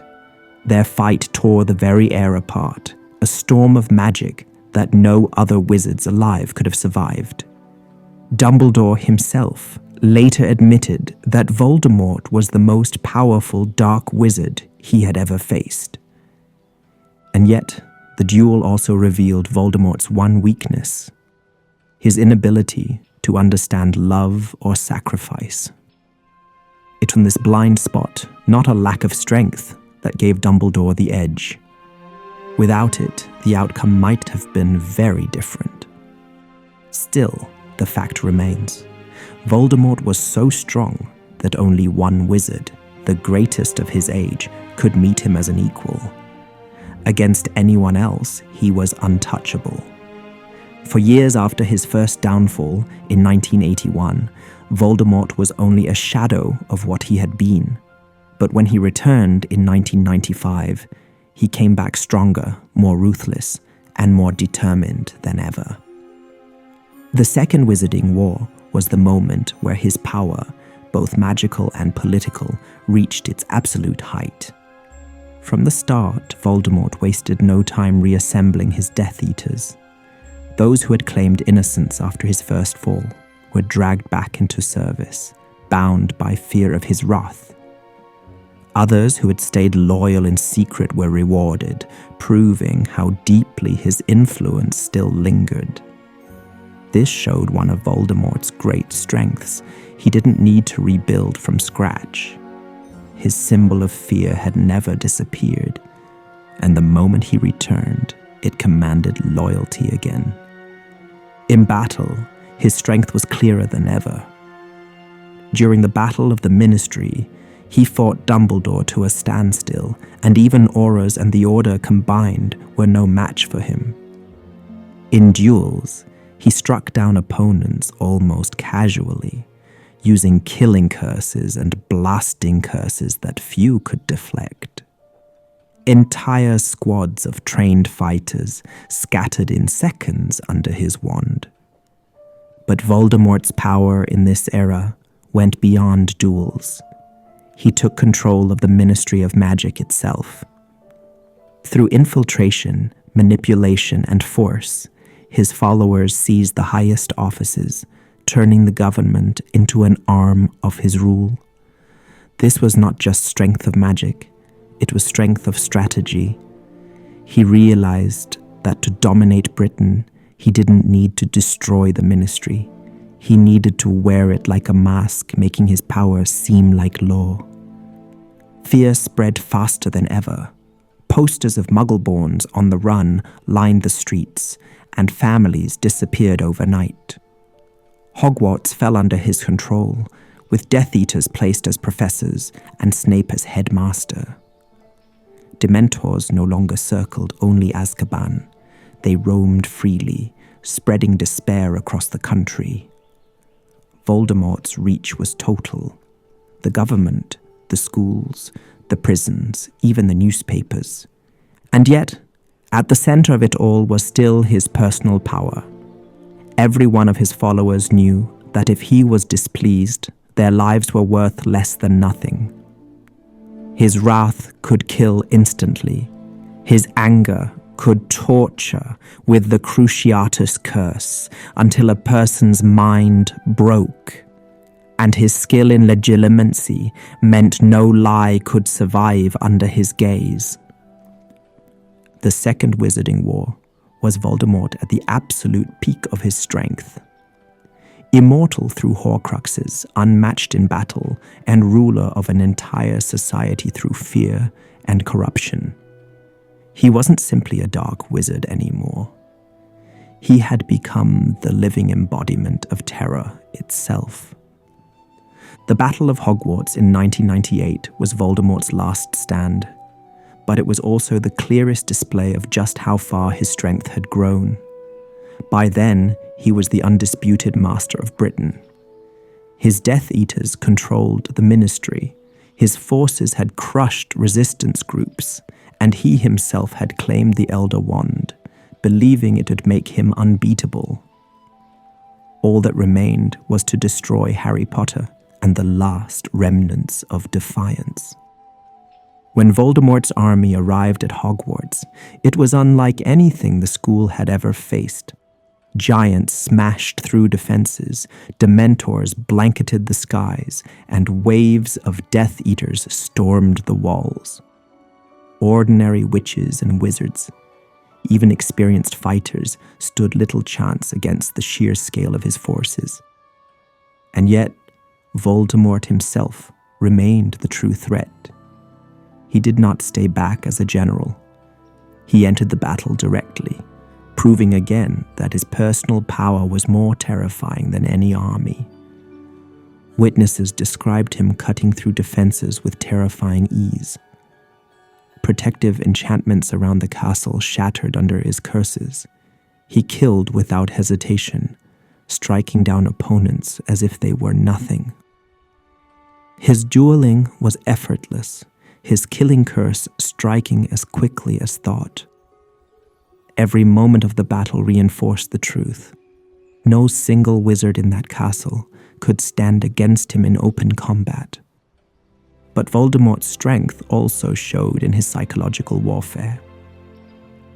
Their fight tore the very air apart, a storm of magic that no other wizards alive could have survived. Dumbledore himself later admitted that Voldemort was the most powerful dark wizard he had ever faced. And yet, the duel also revealed Voldemort's one weakness: his inability to understand love or sacrifice. It was this blind spot, not a lack of strength, that gave Dumbledore the edge. Without it, the outcome might have been very different. Still, the fact remains: Voldemort was so strong that only one wizard, the greatest of his age, could meet him as an equal. Against anyone else, he was untouchable. For years after his first downfall in 1981, Voldemort was only a shadow of what he had been. But when he returned in 1995, he came back stronger, more ruthless, and more determined than ever. The Second Wizarding War was the moment where his power, both magical and political, reached its absolute height. From the start, Voldemort wasted no time reassembling his Death Eaters. Those who had claimed innocence after his first fall were dragged back into service, bound by fear of his wrath. Others who had stayed loyal in secret were rewarded, proving how deeply his influence still lingered. This showed one of Voldemort's great strengths. He didn't need to rebuild from scratch. His symbol of fear had never disappeared, and the moment he returned, it commanded loyalty again. In battle, his strength was clearer than ever. During the Battle of the Ministry, he fought Dumbledore to a standstill, and even Aurors and the Order combined were no match for him. In duels, he struck down opponents almost casually, using killing curses and blasting curses that few could deflect. Entire squads of trained fighters scattered in seconds under his wand. But Voldemort's power in this era went beyond duels. He took control of the Ministry of Magic itself. Through infiltration, manipulation, and force, his followers seized the highest offices, turning the government into an arm of his rule. This was not just strength of magic, it was strength of strategy. He realized that to dominate Britain, he didn't need to destroy the ministry. He needed to wear it like a mask, making his power seem like law. Fear spread faster than ever. Posters of Muggleborns on the run lined the streets, and families disappeared overnight. Hogwarts fell under his control, with Death Eaters placed as professors and Snape as headmaster. Dementors no longer circled only Azkaban. They roamed freely, spreading despair across the country. Voldemort's reach was total. The government, the schools, the prisons, even the newspapers. And yet, at the center of it all was still his personal power. Every one of his followers knew that if he was displeased, their lives were worth less than nothing. His wrath could kill instantly. His anger could torture with the Cruciatus Curse until a person's mind broke. And his skill in legilimency meant no lie could survive under his gaze. The Second Wizarding War was Voldemort at the absolute peak of his strength. Immortal through Horcruxes, unmatched in battle, and ruler of an entire society through fear and corruption. He wasn't simply a dark wizard anymore. He had become the living embodiment of terror itself. The Battle of Hogwarts in 1998 was Voldemort's last stand, but it was also the clearest display of just how far his strength had grown. By then, he was the undisputed master of Britain. His Death Eaters controlled the ministry, his forces had crushed resistance groups, and he himself had claimed the Elder Wand, believing it would make him unbeatable. All that remained was to destroy Harry Potter and the last remnants of defiance. When Voldemort's army arrived at Hogwarts, it was unlike anything the school had ever faced. Giants smashed through defenses, Dementors blanketed the skies, and waves of Death Eaters stormed the walls. Ordinary witches and wizards, even experienced fighters, stood little chance against the sheer scale of his forces. And yet, Voldemort himself remained the true threat. He did not stay back as a general. He entered the battle directly, proving again that his personal power was more terrifying than any army. Witnesses described him cutting through defenses with terrifying ease. Protective enchantments around the castle shattered under his curses. He killed without hesitation, striking down opponents as if they were nothing. His dueling was effortless, his killing curse striking as quickly as thought. Every moment of the battle reinforced the truth. No single wizard in that castle could stand against him in open combat. But Voldemort's strength also showed in his psychological warfare.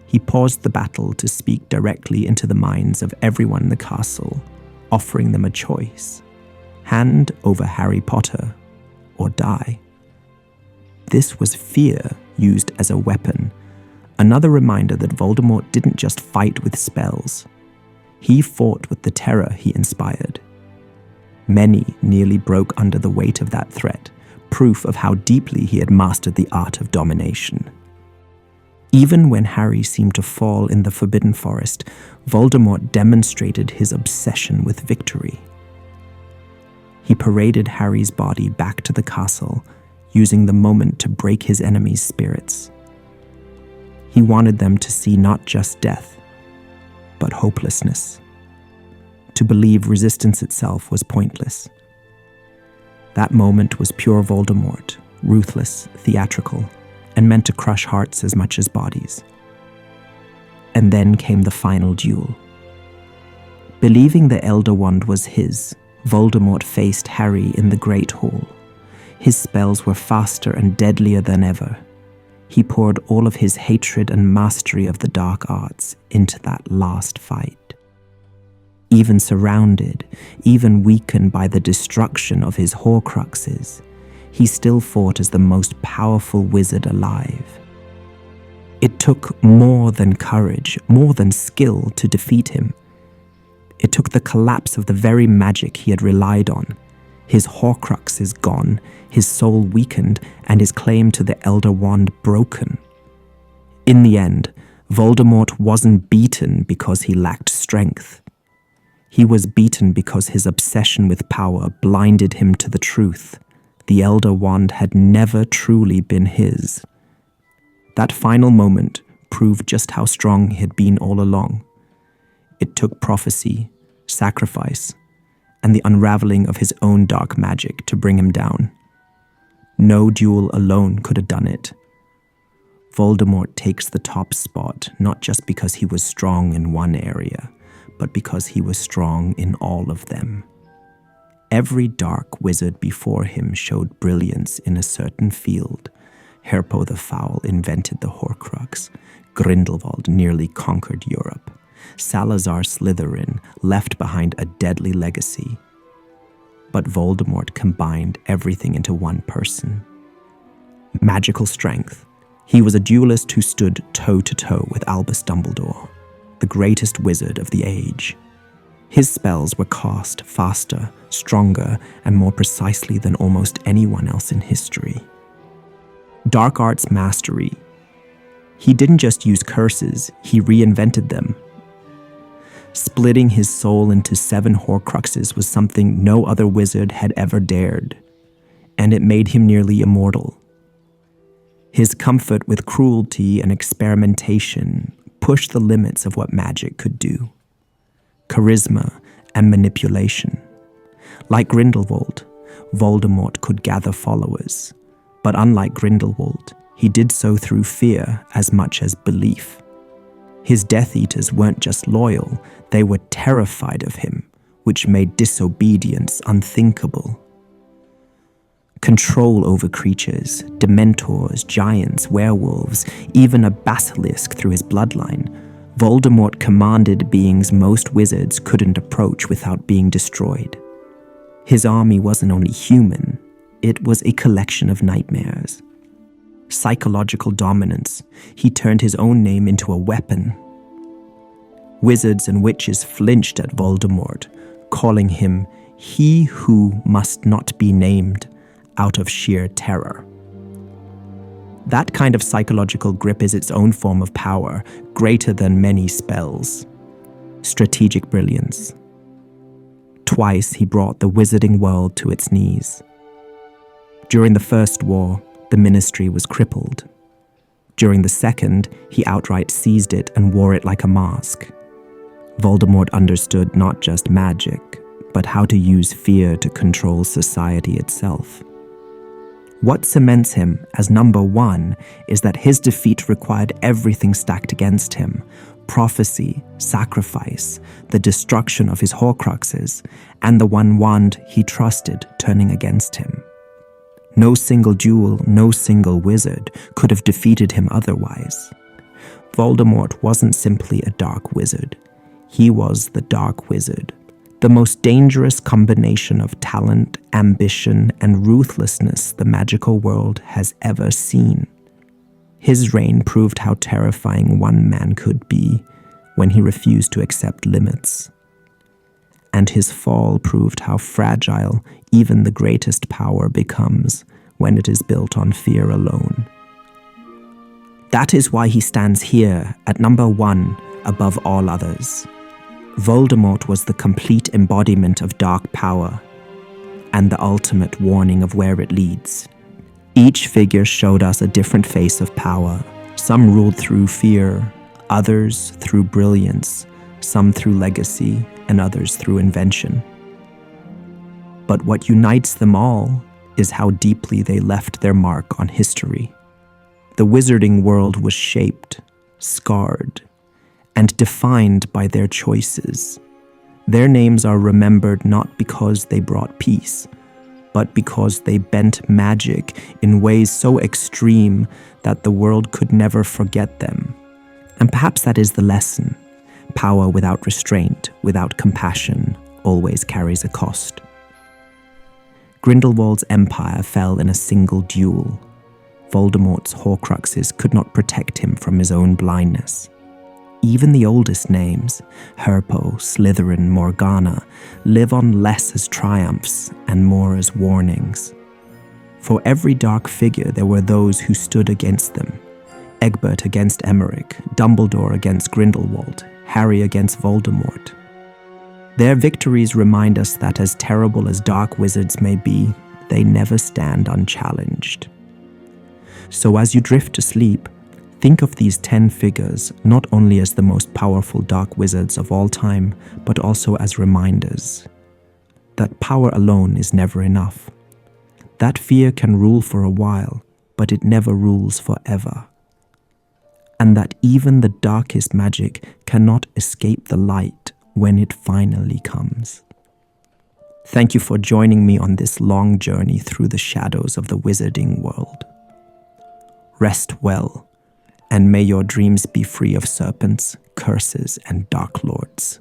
He paused the battle to speak directly into the minds of everyone in the castle, offering them a choice: hand over Harry Potter or die. This was fear used as a weapon, another reminder that Voldemort didn't just fight with spells. He fought with the terror he inspired. Many nearly broke under the weight of that threat, proof of how deeply he had mastered the art of domination. Even when Harry seemed to fall in the Forbidden Forest, Voldemort demonstrated his obsession with victory. He paraded Harry's body back to the castle, using the moment to break his enemies' spirits. He wanted them to see not just death, but hopelessness, to believe resistance itself was pointless. That moment was pure Voldemort, ruthless, theatrical, and meant to crush hearts as much as bodies. And then came the final duel. Believing the Elder Wand was his, Voldemort faced Harry in the Great Hall. His spells were faster and deadlier than ever. He poured all of his hatred and mastery of the dark arts into that last fight. Even surrounded, even weakened by the destruction of his Horcruxes, he still fought as the most powerful wizard alive. It took more than courage, more than skill to defeat him. It took the collapse of the very magic he had relied on, his Horcruxes gone, his soul weakened, and his claim to the Elder Wand broken. In the end, Voldemort wasn't beaten because he lacked strength. He was beaten because his obsession with power blinded him to the truth. The Elder Wand had never truly been his. That final moment proved just how strong he had been all along. It took prophecy, sacrifice, and the unraveling of his own dark magic to bring him down. No duel alone could have done it. Voldemort takes the top spot not just because he was strong in one area, but because he was strong in all of them. Every dark wizard before him showed brilliance in a certain field. Herpo the Foul invented the Horcrux. Grindelwald nearly conquered Europe. Salazar Slytherin left behind a deadly legacy. But Voldemort combined everything into one person. Magical strength. He was a duelist who stood toe-to-toe with Albus Dumbledore, the greatest wizard of the age. His spells were cast faster, stronger, and more precisely than almost anyone else in history. Dark arts mastery. He didn't just use curses, he reinvented them. Splitting his soul into 7 Horcruxes was something no other wizard had ever dared, and it made him nearly immortal. His comfort with cruelty and experimentation pushed the limits of what magic could do. Charisma and manipulation. Like Grindelwald, Voldemort could gather followers, but unlike Grindelwald, he did so through fear as much as belief. His Death Eaters weren't just loyal, they were terrified of him, which made disobedience unthinkable. Control over creatures, dementors, giants, werewolves, even a basilisk through his bloodline. Voldemort commanded beings most wizards couldn't approach without being destroyed. His army wasn't only human, it was a collection of nightmares. Psychological dominance, he turned his own name into a weapon. Wizards and witches flinched at Voldemort, calling him "he who must not be named," out of sheer terror. That kind of psychological grip is its own form of power, greater than many spells. Strategic brilliance. Twice he brought the wizarding world to its knees. During the First War, the Ministry was crippled. During the Second, he outright seized it and wore it like a mask. Voldemort understood not just magic, but how to use fear to control society itself. What cements him as number one is that his defeat required everything stacked against him: prophecy, sacrifice, the destruction of his Horcruxes, and the one wand he trusted turning against him. No single duel, no single wizard could have defeated him otherwise. Voldemort wasn't simply a dark wizard. He was the Dark Wizard, the most dangerous combination of talent, ambition, and ruthlessness the magical world has ever seen. His reign proved how terrifying one man could be when he refused to accept limits. And his fall proved how fragile even the greatest power becomes when it is built on fear alone. That is why he stands here at number one above all others. Voldemort was the complete embodiment of dark power and the ultimate warning of where it leads. Each figure showed us a different face of power. Some ruled through fear, others through brilliance, some through legacy, and others through invention. But what unites them all is how deeply they left their mark on history. The wizarding world was shaped, scarred, and defined by their choices. Their names are remembered not because they brought peace, but because they bent magic in ways so extreme that the world could never forget them. And perhaps that is the lesson. Power without restraint, without compassion, always carries a cost. Grindelwald's empire fell in a single duel. Voldemort's Horcruxes could not protect him from his own blindness. Even the oldest names, Herpo, Slytherin, Morgana, live on less as triumphs and more as warnings. For every dark figure there were those who stood against them. Egbert against Emmerich, Dumbledore against Grindelwald, Harry against Voldemort. Their victories remind us that as terrible as dark wizards may be, they never stand unchallenged. So as you drift to sleep, think of these 10 figures not only as the most powerful dark wizards of all time, but also as reminders that power alone is never enough. That fear can rule for a while, but it never rules forever. And that even the darkest magic cannot escape the light when it finally comes. Thank you for joining me on this long journey through the shadows of the wizarding world. Rest well, and may your dreams be free of serpents, curses, and dark lords.